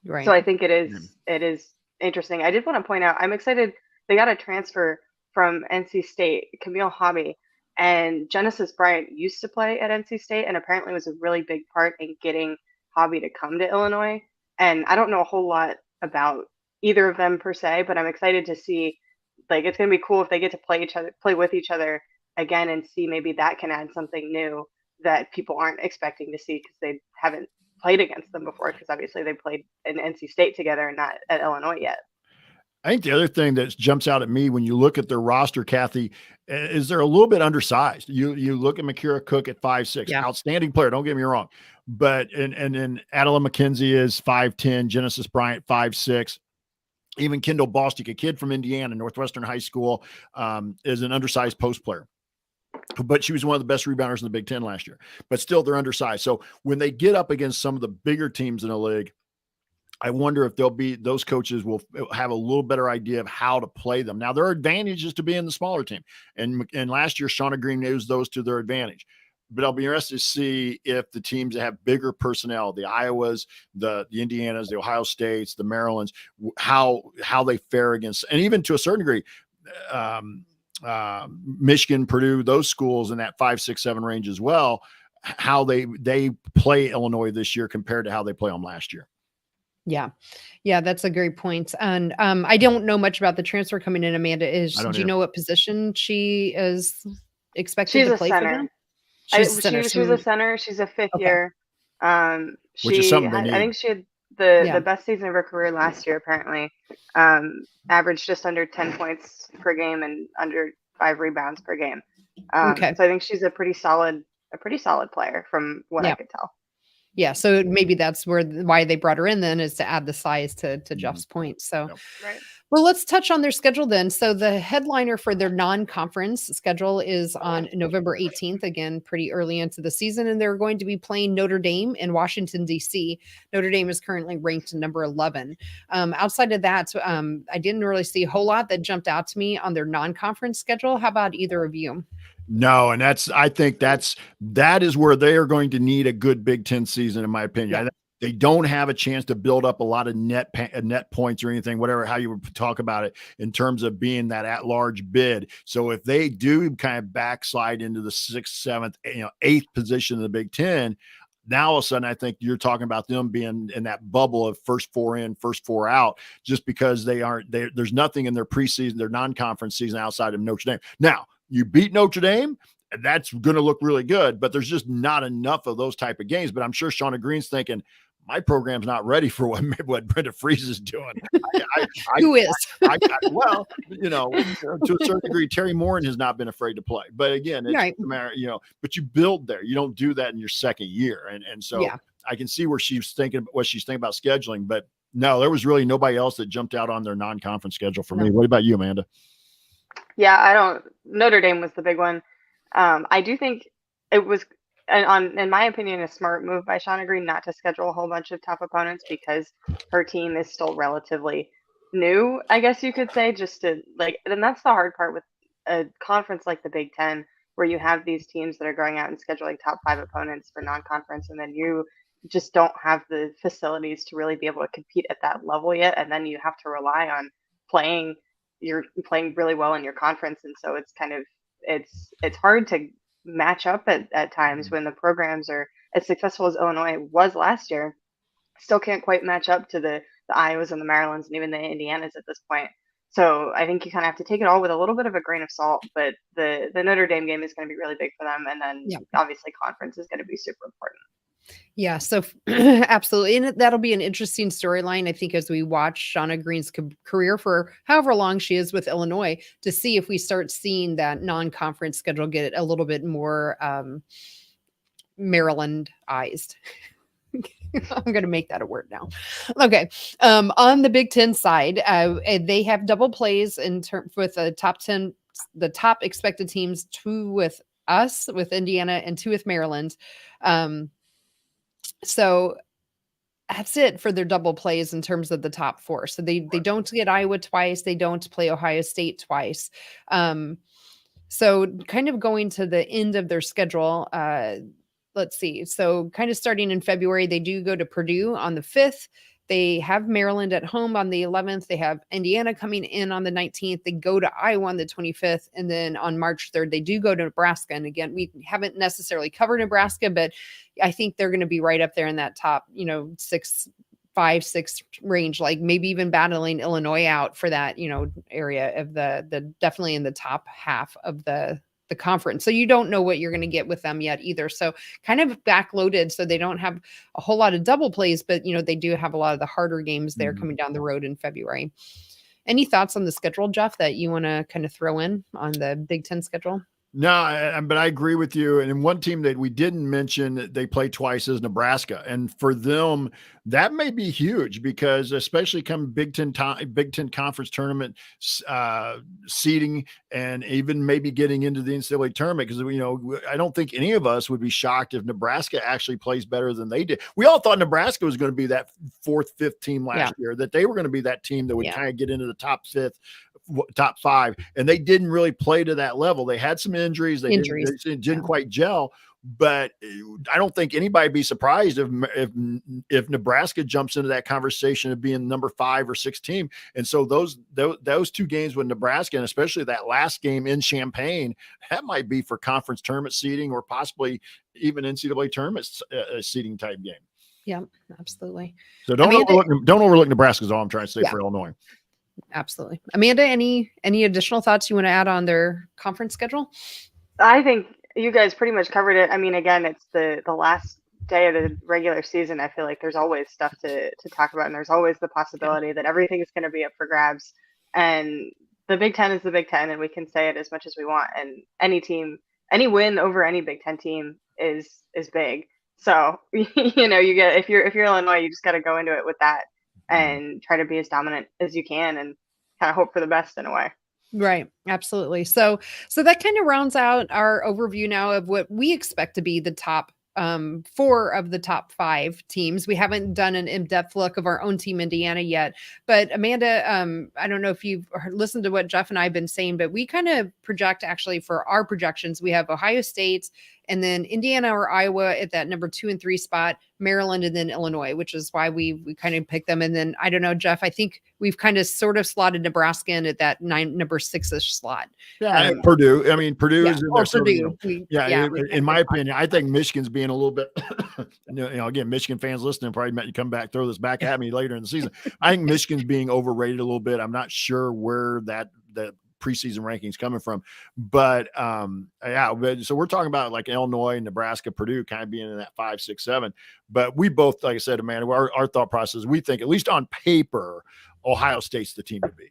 Right. So I think it is interesting. I did want to point out, I'm excited. They got a transfer from NC State, Camille Hobby, and Genesis Bryant used to play at NC State and apparently was a really big part in getting Hobby to come to Illinois. And I don't know a whole lot about either of them per se, but I'm excited to see, like, it's going to be cool if they get to play with each other again, and see maybe that can add something new that people aren't expecting to see, because they haven't played against them before, because obviously they played in NC State together and not at Illinois yet. I think the other thing that jumps out at me when you look at their roster, Kathy, is they're a little bit undersized. You look at Makira Cook at 5'6", outstanding player, don't get me wrong. But and then Adela McKenzie is 5'10", Genesis Bryant 5'6". Even Kendall Bostic, a kid from Indiana, Northwestern High School, is an undersized post player. But she was one of the best rebounders in the Big Ten last year. But still, they're undersized. So when they get up against some of the bigger teams in the league, I wonder if those coaches will have a little better idea of how to play them. Now, there are advantages to being the smaller team. And last year, Shauna Green used those to their advantage. But I'll be interested to see if the teams that have bigger personnel, the Iowas, the Indianas, the Ohio States, the Marylands, how they fare against, and even to a certain degree, Michigan, Purdue, those schools in that 5, 6, 7 range as well, how they play Illinois this year compared to how they play them last year. Yeah. Yeah, that's a great point. And I don't know much about the transfer coming in. Amanda, I don't do you either. know what position she is expected She's to a play for them? center. She's a center. She was a center. She's a fifth Okay. year. Which is something they I need. think she had the Yeah. best season of her career last year. Apparently, averaged just under 10 points per game and under 5 rebounds per game. Okay. So I think she's a pretty solid player from what I Yeah. could tell. Yeah. So maybe that's why they brought her in then, is to add the size to Jeff's point. So, Yep. Right. well, let's touch on their schedule then. So the headliner for their non-conference schedule is on November 18th, again, pretty early into the season, and they're going to be playing Notre Dame in Washington, D.C. Notre Dame is currently ranked number 11. Outside of that, I didn't really see a whole lot that jumped out to me on their non-conference schedule. How about either of you? No, and I think that is where they are going to need a good Big Ten season, in my opinion. Yeah. They don't have a chance to build up a lot of net points or anything, whatever, how you would talk about it, in terms of being that at-large bid. So if they do kind of backslide into the 6th, 7th, 8th position in the Big Ten, now all of a sudden I think you're talking about them being in that bubble of first 4 in, first 4 out, just because there's nothing in their preseason, their non-conference season outside of Notre Dame. Now, you beat Notre Dame, and that's going to look really good, but there's just not enough of those type of games. But I'm sure Shauna Green's thinking, my program's not ready for what Brenda Freeze is doing. Who is? Well, to a certain degree, Terry Morin has not been afraid to play. But again, it's Right. a matter, but you build there. You don't do that in your second year. And so Yeah. I can see what she's thinking about scheduling. But no, there was really nobody else that jumped out on their non-conference schedule for me. What about you, Amanda? Yeah, Notre Dame was the big one. I do think it was, in my opinion, a smart move by Shauna Green not to schedule a whole bunch of tough opponents, because her team is still relatively new, I guess you could say, and that's the hard part with a conference like the Big Ten, where you have these teams that are going out and scheduling top 5 opponents for non-conference, and then you just don't have the facilities to really be able to compete at that level yet, and then you have to rely on you're playing really well in your conference, and so it's kind of it's hard to match up at times when the programs are as successful as Illinois was last year. Still can't quite match up to the Iowas and the Marylands and even the Indianas at this point. So I think you kind of have to take it all with a little bit of a grain of salt. But the Notre Dame game is going to be really big for them, and then obviously conference is going to be super important. Yeah, so absolutely. And that'll be an interesting storyline, I think, as we watch Shauna Green's career for however long she is with Illinois, to see if we start seeing that non-conference schedule get a little bit more Marylandized. I'm going to make that a word now. Okay. On the Big Ten side, they have double plays with the top expected teams, 2 with us, with Indiana, and 2 with Maryland. So that's it for their double plays in terms of the top 4. So they don't get Iowa twice. They don't play Ohio State twice. So kind of going to the end of their schedule, let's see. So kind of starting in February, they do go to Purdue on the 5th. They have Maryland at home on the 11th. They have Indiana coming in on the 19th. They go to Iowa on the 25th. And then on March 3rd, they do go to Nebraska. And again, we haven't necessarily covered Nebraska, but I think they're going to be right up there in that top, 5, 6 range, like maybe even battling Illinois out for that, area of the definitely in the top half of the conference. So you don't know what you're going to get with them yet either. So kind of backloaded. So they don't have a whole lot of double plays, but they do have a lot of the harder games there coming down the road in February. Any thoughts on the schedule, Jeff, that you want to kind of throw in on the Big Ten schedule? No, but I agree with you. And one team that we didn't mention, they play twice, is Nebraska. And for them, that may be huge, because especially come Big Ten conference tournament seeding, and even maybe getting into the NCAA tournament, because I don't think any of us would be shocked if Nebraska actually plays better than they did. We all thought Nebraska was going to be that 4th, 5th team last year, that they were going to be that team that would kind of get into the top 5, and they didn't really play to that level. They had some injuries. They didn't quite gel. But I don't think anybody be surprised if Nebraska jumps into that conversation of being number 5 or 6 team. And so those 2 games with Nebraska, and especially that last game in Champaign, that might be for conference tournament seeding, or possibly even NCAA tournament seeding type game. Yeah, absolutely. So don't overlook Nebraska is all I'm trying to say Yeah. for Illinois. Absolutely. Amanda, any additional thoughts you want to add on their conference schedule? I think you guys pretty much covered it. I mean, again, it's the last day of the regular season. I feel like there's always stuff to talk about, and there's always the possibility that everything is going to be up for grabs. And the Big Ten is the Big Ten, and we can say it as much as we want. And any win over any Big Ten team is big. So you know, if you're Illinois, you just got to go into it with that and try to be as dominant as you can, and kind of hope for the best in a way. Right. Absolutely. So that kind of rounds out our overview now of what we expect to be the top 4 of the top 5 teams. We haven't done an in-depth look of our own team, Indiana, yet. But Amanda, I don't know if you've listened to what Jeff and I have been saying, but we kind of project actually for our projections. We have Ohio State and then Indiana or Iowa at that number 2 and 3 spot, Maryland, and then Illinois, which is why we kind of picked them. And then I don't know, Jeff, I think we've kind of sort of slotted Nebraska in at that number 6-ish slot. Yeah, Purdue. I mean, Purdue is in there. So, Purdue. In my opinion, I think Michigan's being a little bit, again, Michigan fans listening probably meant you come back, throw this back at me later in the season. I think Michigan's being overrated a little bit. I'm not sure where the preseason rankings coming from, but so we're talking about like Illinois, Nebraska, Purdue kind of being in that 5, 6, 7. But we both, like I said, Amanda, our thought process, we think at least on paper, Ohio State's the team to beat.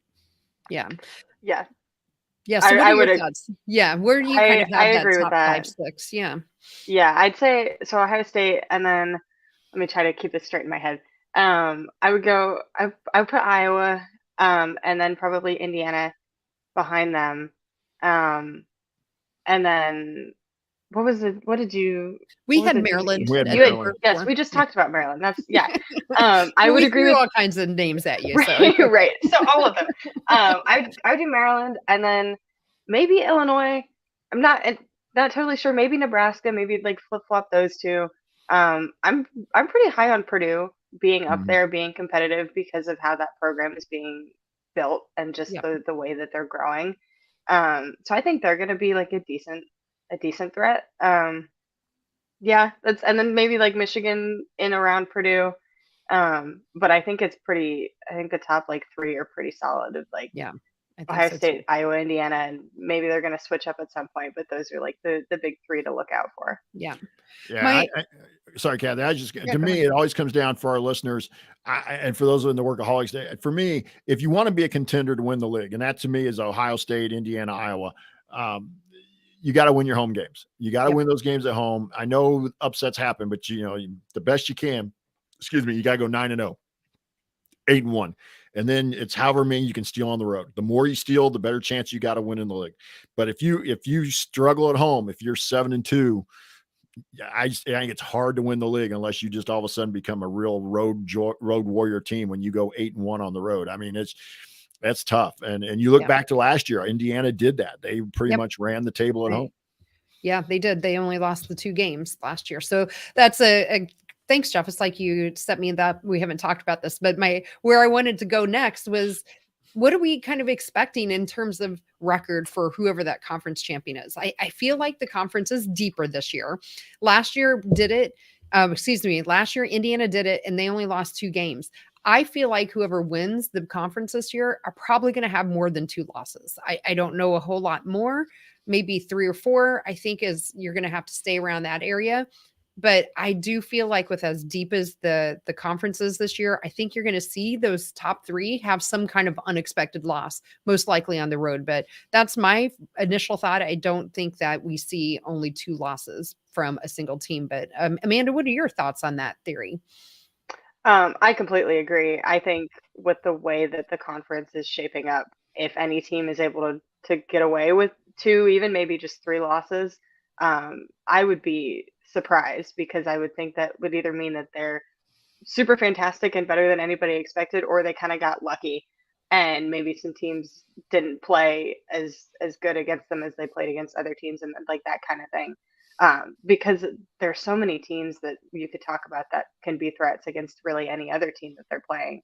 Yeah. Yeah. Yeah. So what are your thoughts? Yeah. Where do you kind of have that top 5, 6? Yeah. Yeah. I'd say so Ohio State, and then let me try to keep this straight in my head. I would put Iowa, and then probably Indiana behind them. And then we had Maryland. Yes, we just talked about Maryland. That's I would agree with all kinds of names at you. Right, so. Right. So all of them. I would do Maryland, and then maybe Illinois. I'm not totally sure. Maybe Nebraska. Maybe like flip flop those two. I'm pretty high on Purdue being up there, being competitive because of how that program is being built and just the way that they're growing. So I think they're going to be like a decent threat. And then maybe like Michigan in around Purdue. But I think the top like 3 are pretty solid of like Ohio State, Iowa, Indiana, and maybe they're going to switch up at some point, but those are like the big 3 to look out for. Yeah. Yeah. Sorry, Kathy. To me, it always comes down for our listeners. And for those in the workaholics, for me, if you want to be a contender to win the league, and that to me is Ohio State, Indiana, Iowa, you got to win your home games. You got to win those games at home. I know upsets happen, but the best you can, you got to go 9-0, 8-1. And then it's however many you can steal on the road. The more you steal, the better chance you got to win in the league. But if you struggle at home, if you're 7-2, I think it's hard to win the league unless you just all of a sudden become a real road warrior team when you go 8-1 on the road. I mean, that's tough. And you look back to last year, Indiana did that. They pretty much ran the table at home. Yeah, they did. They only lost the 2 games last year. So that's a thanks, Jeff. It's like you set me that we haven't talked about this, but where I wanted to go next was what are we kind of expecting in terms of record for whoever that conference champion is? I feel like the conference is deeper this year. Last year Indiana did it and they only lost 2 games. I feel like whoever wins the conference this year are probably going to have more than 2 losses. I don't know a whole lot more, maybe 3 or 4, I think you're going to have to stay around that area. But I do feel like with as deep as the conferences this year, I think you're going to see those top 3 have some kind of unexpected loss, most likely on the road. But that's my initial thought. I don't think that we see only 2 losses from a single team. But Amanda, what are your thoughts on that theory? I completely agree. I think with the way that the conference is shaping up, if any team is able to get away with 2, even maybe just 3 losses, I would be surprised, because I would think that would either mean that they're super fantastic and better than anybody expected, or they kind of got lucky and maybe some teams didn't play as good against them as they played against other teams, and like that kind of thing. Because there's so many teams that you could talk about that can be threats against really any other team that they're playing.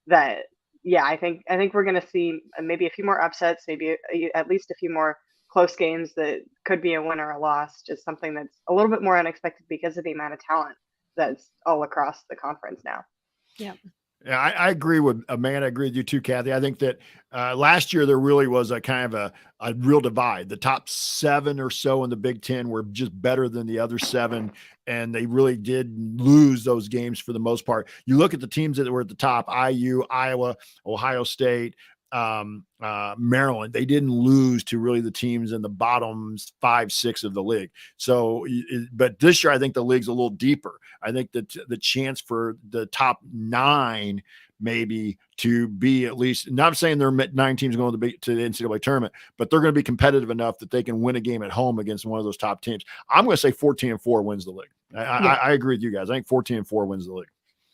That I think we're going to see maybe a few more upsets, maybe at least a few more close games that could be a win or a loss, just something that's a little bit more unexpected because of the amount of talent that's all across the conference now. Yeah. Yeah, I agree with Amanda. I agree with you too, Kathy. I think that last year there really was a kind of a real divide. The top 7 or so in the Big Ten were just better than the other 7, and they really did lose those games for the most part. You look at the teams that were at the top: IU, Iowa, Ohio State, Maryland. They didn't lose to really the teams in the bottoms 5, 6 of the league. So, but this year I think the league's a little deeper. I think that the chance for the top 9 maybe to be at least, not saying there are 9 teams going to the NCAA tournament, but they're going to be competitive enough that they can win a game at home against one of those top teams. I'm going to say 14-4 wins the league. I agree with you guys. I think 14-4 wins the league.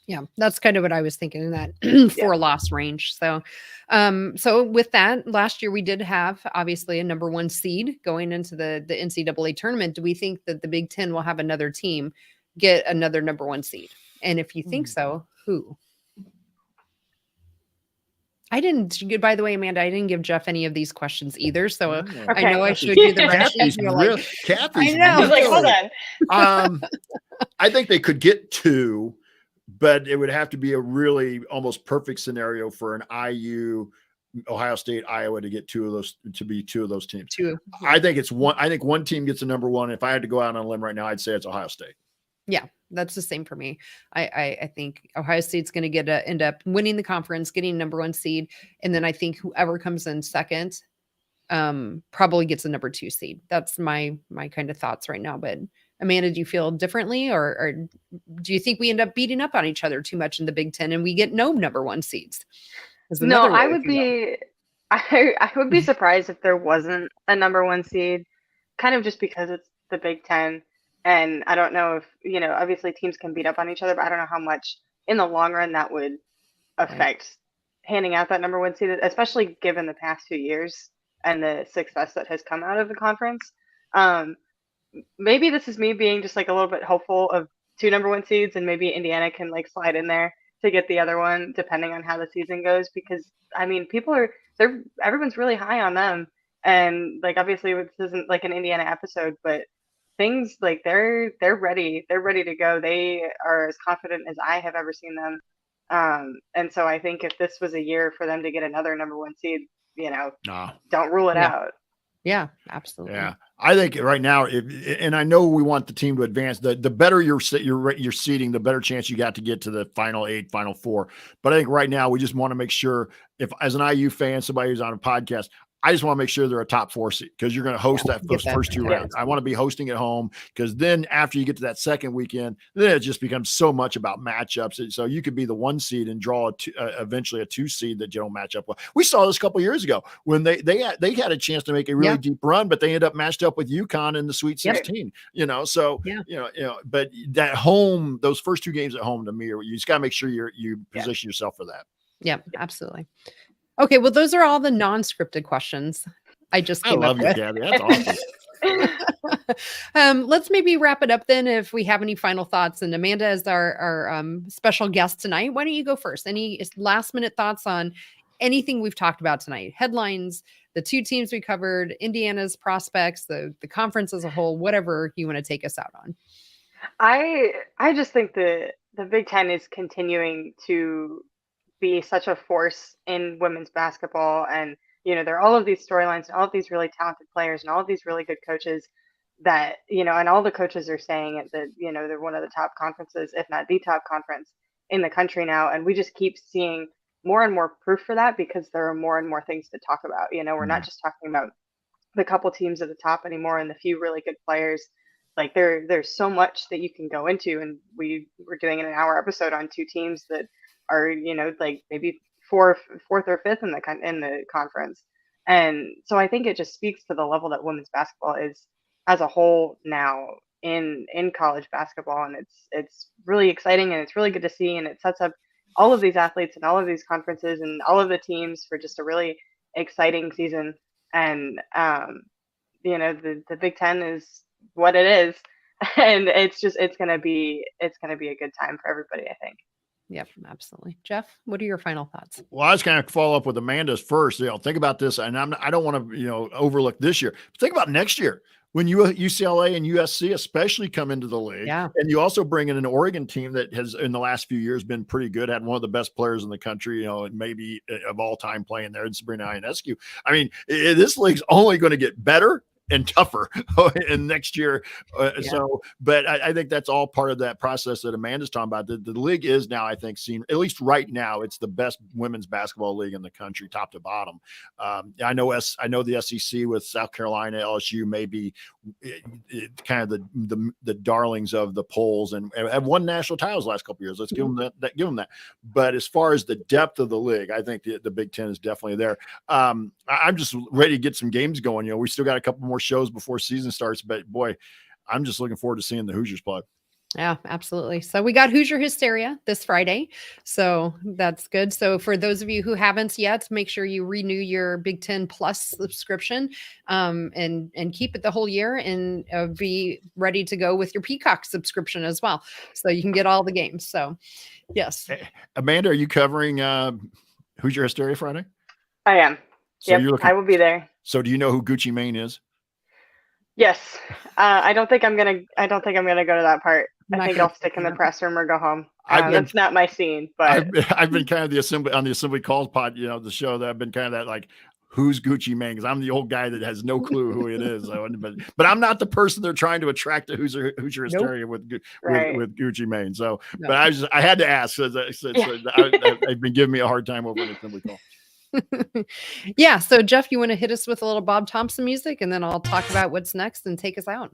Yeah, that's kind of what I was thinking in that 4-loss range. So, so with that, last year we did have obviously a number 1 seed going into the NCAA tournament. Do we think that the Big Ten will have another team get another number 1 seed? And if you think so, who? I didn't, by the way, Amanda, I didn't give Jeff any of these questions either. So Okay. I know I showed you the run sheet. You're like, Kathy's I know. I was like, hold on. I think they could get 2, but it would have to be a really almost perfect scenario for an IU, Ohio State, Iowa to get 2 of those, to be 2 of those teams. 2. I think it's 1. I think one team gets a number 1. If I had to go out on a limb right now, I'd say it's Ohio State. Yeah, that's the same for me. I think Ohio State's going to end up winning the conference, getting number 1 seed. And then I think whoever comes in second probably gets a number 2 seed. That's my kind of thoughts right now. But Amanda, do you feel differently, or do you think we end up beating up on each other too much in the Big Ten and we get no number 1 seeds? No, I would be surprised if there wasn't a number 1 seed, kind of just because it's the Big Ten. And I don't know if, obviously teams can beat up on each other, but I don't know how much in the long run that would affect handing out that number 1 seed, especially given the past few years and the success that has come out of the conference. Maybe this is me being just like a little bit hopeful of 2 number 1 seeds, and maybe Indiana can like slide in there to get the other one, depending on how the season goes. Because I mean, everyone's really high on them, and like obviously this isn't like an Indiana episode, but things like they're ready to go. They are as confident as I have ever seen them, and so I think if this was a year for them to get another number 1 seed, don't rule it out. Yeah, absolutely. Yeah, I think right now, and I know we want the team to advance. The better your seeding, the better chance you got to get to the final 8, final 4. But I think right now we just want to make sure, if as an IU fan, somebody who's on a podcast, I just want to make sure they're a top 4 seed, because you're going to host those first 2 rounds. I want to be hosting at home, because then after you get to that second weekend, then it just becomes so much about matchups. So you could be the 1 seed and draw eventually a 2 seed that you don't match up well. We saw this a couple of years ago when they had a chance to make a really deep run, but they ended up matched up with UConn in the Sweet 16. But that home, those first 2 games at home, to me, you just got to make sure you position yourself for that. Yeah, absolutely. Okay, well, those are all the non-scripted questions I just came up with. Gabby. That's awesome. Let's maybe wrap it up then, if we have any final thoughts. And Amanda is our special guest tonight. Why don't you go first? Any last-minute thoughts on anything we've talked about tonight? Headlines, the 2 teams we covered, Indiana's prospects, the conference as a whole, whatever you want to take us out on. I just think the Big Ten is continuing to be such a force in women's basketball, and there are all of these storylines and all of these really talented players and all of these really good coaches that and all the coaches are saying it, that they're one of the top conferences, if not the top conference in the country now, and we just keep seeing more and more proof for that, because there are more and more things to talk about. We're not just talking about the couple teams at the top anymore and the few really good players. Like there's so much that you can go into, and we were doing an hour episode on 2 teams that are like maybe fourth or fifth in the conference. And so I think it just speaks to the level that women's basketball is as a whole now in college basketball, and it's really exciting, and it's really good to see, and it sets up all of these athletes and all of these conferences and all of the teams for just a really exciting season. And the Big Ten is what it is, and it's gonna be a good time for everybody, I think. Yep, absolutely. Jeff, what are your final thoughts? Well, I was kind of follow up with Amanda's first. Think about this, and I don't want to overlook this year. Think about next year. when UCLA and USC especially come into the league, Yeah. and you also bring in an Oregon team that has in the last few years been pretty good, had one of the best players in the country, and maybe of all time playing there in Sabrina Ionescu. I mean, this league's only going to get better and tougher in next year. So, but I think that's all part of that process that Amanda's talking about. The league is now, I think, seen, at least right now, it's the best women's basketball league in the country, top to bottom. I know the SEC with South Carolina, LSU may be kind of the darlings of the polls and have won national titles the last couple of years. Let's give them that. Give them that. But as far as the depth of the league, I think the Big Ten is definitely there. I'm just ready to get some games going. We still got a couple more shows before season starts, but boy, I'm just looking forward to seeing the Hoosiers play. Yeah, absolutely. So we got Hoosier Hysteria this Friday. So that's good. So for those of you who haven't yet, make sure you renew your Big Ten Plus subscription and keep it the whole year, and be ready to go with your Peacock subscription as well. So you can get all the games. So yes. Amanda, are you covering Hoosier Hysteria Friday? I am. So yep, I will be there. So do you know who Gucci Mane is? Yes. I don't think I'm gonna go to that part. I think I'll stick in the press room or go home. That's not my scene, but I've been kind of the assembly calls pod, the show that I've been kind of that, like, who's Gucci Mane? Because I'm the old guy that has no clue who it is. But I'm not the person they're trying to attract to Hoosier Hysteria with Gucci Mane. So, but I had to ask. I've been giving me a hard time over an assembly call. Yeah. So Jeff, you want to hit us with a little Bob Thompson music, and then I'll talk about what's next and take us out.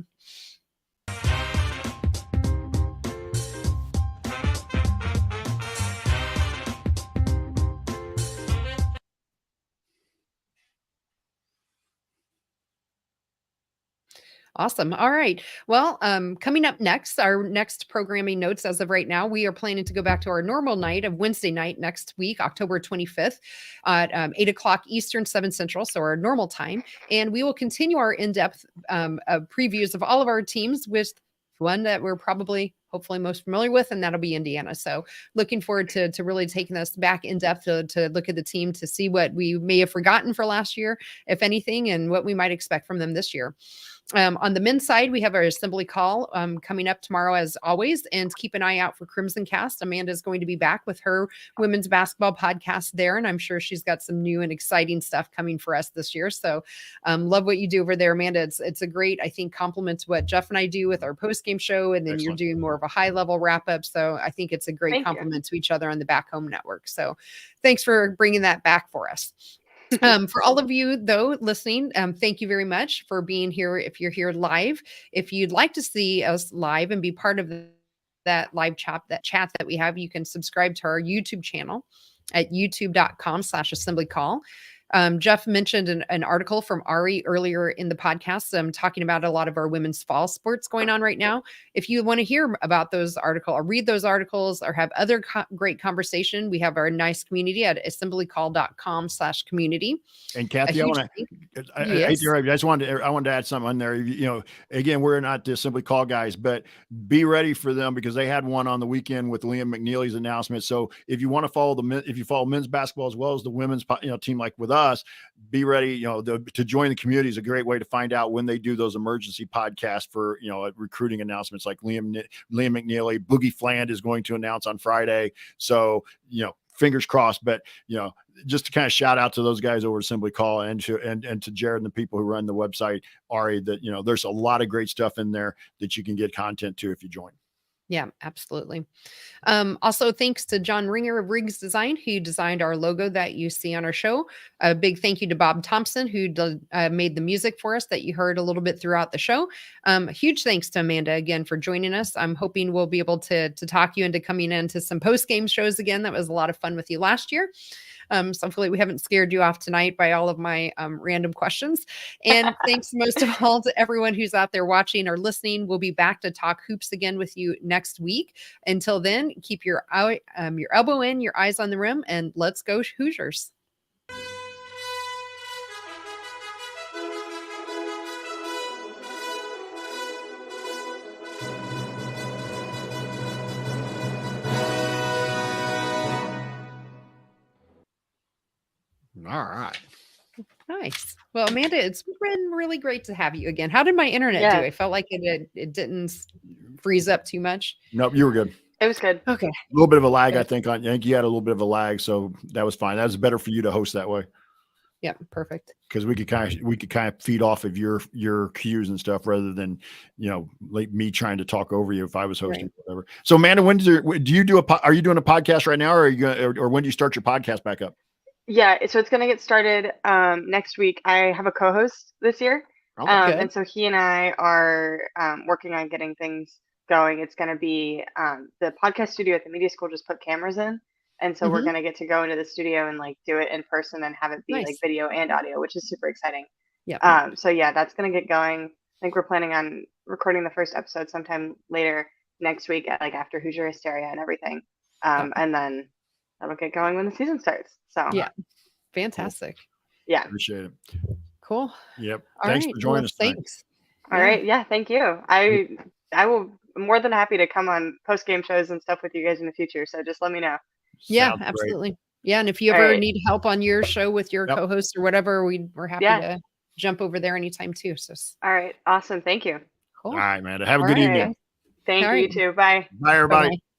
Awesome. All right. Well, coming up next, our next programming notes as of right now, we are planning to go back to our normal night of Wednesday night next week, October 25th at 8 o'clock Eastern, 7 Central. So our normal time. And we will continue our in-depth previews of all of our teams with one that we're hopefully most familiar with, and that'll be Indiana. So looking forward to really taking us back in depth to look at the team, to see what we may have forgotten for last year, if anything, and what we might expect from them this year. On the men's side, we have our assembly call coming up tomorrow, as always, and keep an eye out for Crimson Cast. Amanda is going to be back with her women's basketball podcast there, and I'm sure she's got some new and exciting stuff coming for us this year. So love what you do over there, Amanda. It's a great, I think, compliment to what Jeff and I do with our post-game show, and then Excellent. You're doing more of a high-level wrap-up. So I think it's a great compliment to each other on the Back Home Network. So thanks for bringing that back for us. For all of you, though, listening, thank you very much for being here. If you're here live, if you'd like to see us live and be part of that live chat that we have, you can subscribe to our YouTube channel at youtube.com/assemblycall. Jeff mentioned an article from Ari earlier in the podcast, talking about a lot of our women's fall sports going on right now. If you want to hear about those articles or read those articles or have other great conversation, we have our nice community at assemblycall.com/community. And Kathy, I wanted to add something on there. Again, we're not the Assembly Call guys, but be ready for them, because they had one on the weekend with Liam McNeely's announcement. So if you want to follow men's basketball as well as the women's team, like with us, be ready. To join the community is a great way to find out when they do those emergency podcasts for recruiting announcements, like Liam McNeely. Boogie Fland is going to announce on Friday. So fingers crossed. But just to kind of shout out to those guys over Assembly Call, and to Jared and the people who run the website, Ari, that there's a lot of great stuff in there that you can get content to if you join. Yeah, absolutely. Also, thanks to John Ringer of Riggs Design, who designed our logo that you see on our show. A big thank you to Bob Thompson, who made the music for us that you heard a little bit throughout the show. Huge thanks to Amanda again for joining us. I'm hoping we'll be able to talk you into coming into some post-game shows again. That was a lot of fun with you last year. So hopefully we haven't scared you off tonight by all of my random questions. And thanks most of all to everyone who's out there watching or listening. We'll be back to talk hoops again with you next week. Until then, keep your elbow in, your eyes on the rim, and let's go Hoosiers. All right. Nice. Well, Amanda, it's been really great to have you again. How did my internet do? Yeah. I felt like it didn't freeze up too much. Nope, you were good. It was good. Okay. A little bit of a lag, Yeah. I think you had a little bit of a lag, so that was fine. That was better for you to host that way. Yeah, perfect. Because we could kind of feed off of your cues and stuff rather than like me trying to talk over you if I was hosting Right. whatever. So Amanda, when do you do are you doing a podcast right now, or are you or when do you start your podcast back up? Yeah, so it's going to get started next week. I have a co-host this year, Okay. and so he and I are working on getting things going. It's going to be the podcast studio at the media school just put cameras in, and so we're Mhm. going to get to go into the studio and like do it in person and have it be like Nice. video and audio, which is super exciting. Yeah. So yeah, that's going to get going. I think we're planning on recording the first episode sometime later next week, at, like after Hoosier Hysteria and everything, and then that'll get going when the season starts. So Yeah. Fantastic. yeah. Appreciate it. Cool. Yep. All Thanks right. for joining us tonight. Thanks. All right. Yeah. Thank you. I will more than happy to come on post game shows and stuff with you guys in the future. So just let me know. Yeah, Sounds great. absolutely. Yeah, and if you All ever right. need help on your show with your Yep. co-host or whatever, we're happy Yeah. to jump over there anytime too. So All right. Awesome. Thank you. cool. All right, Amanda. Have a All good right. evening. Thank All you. You right. too. Bye. Bye, everybody. Bye-bye.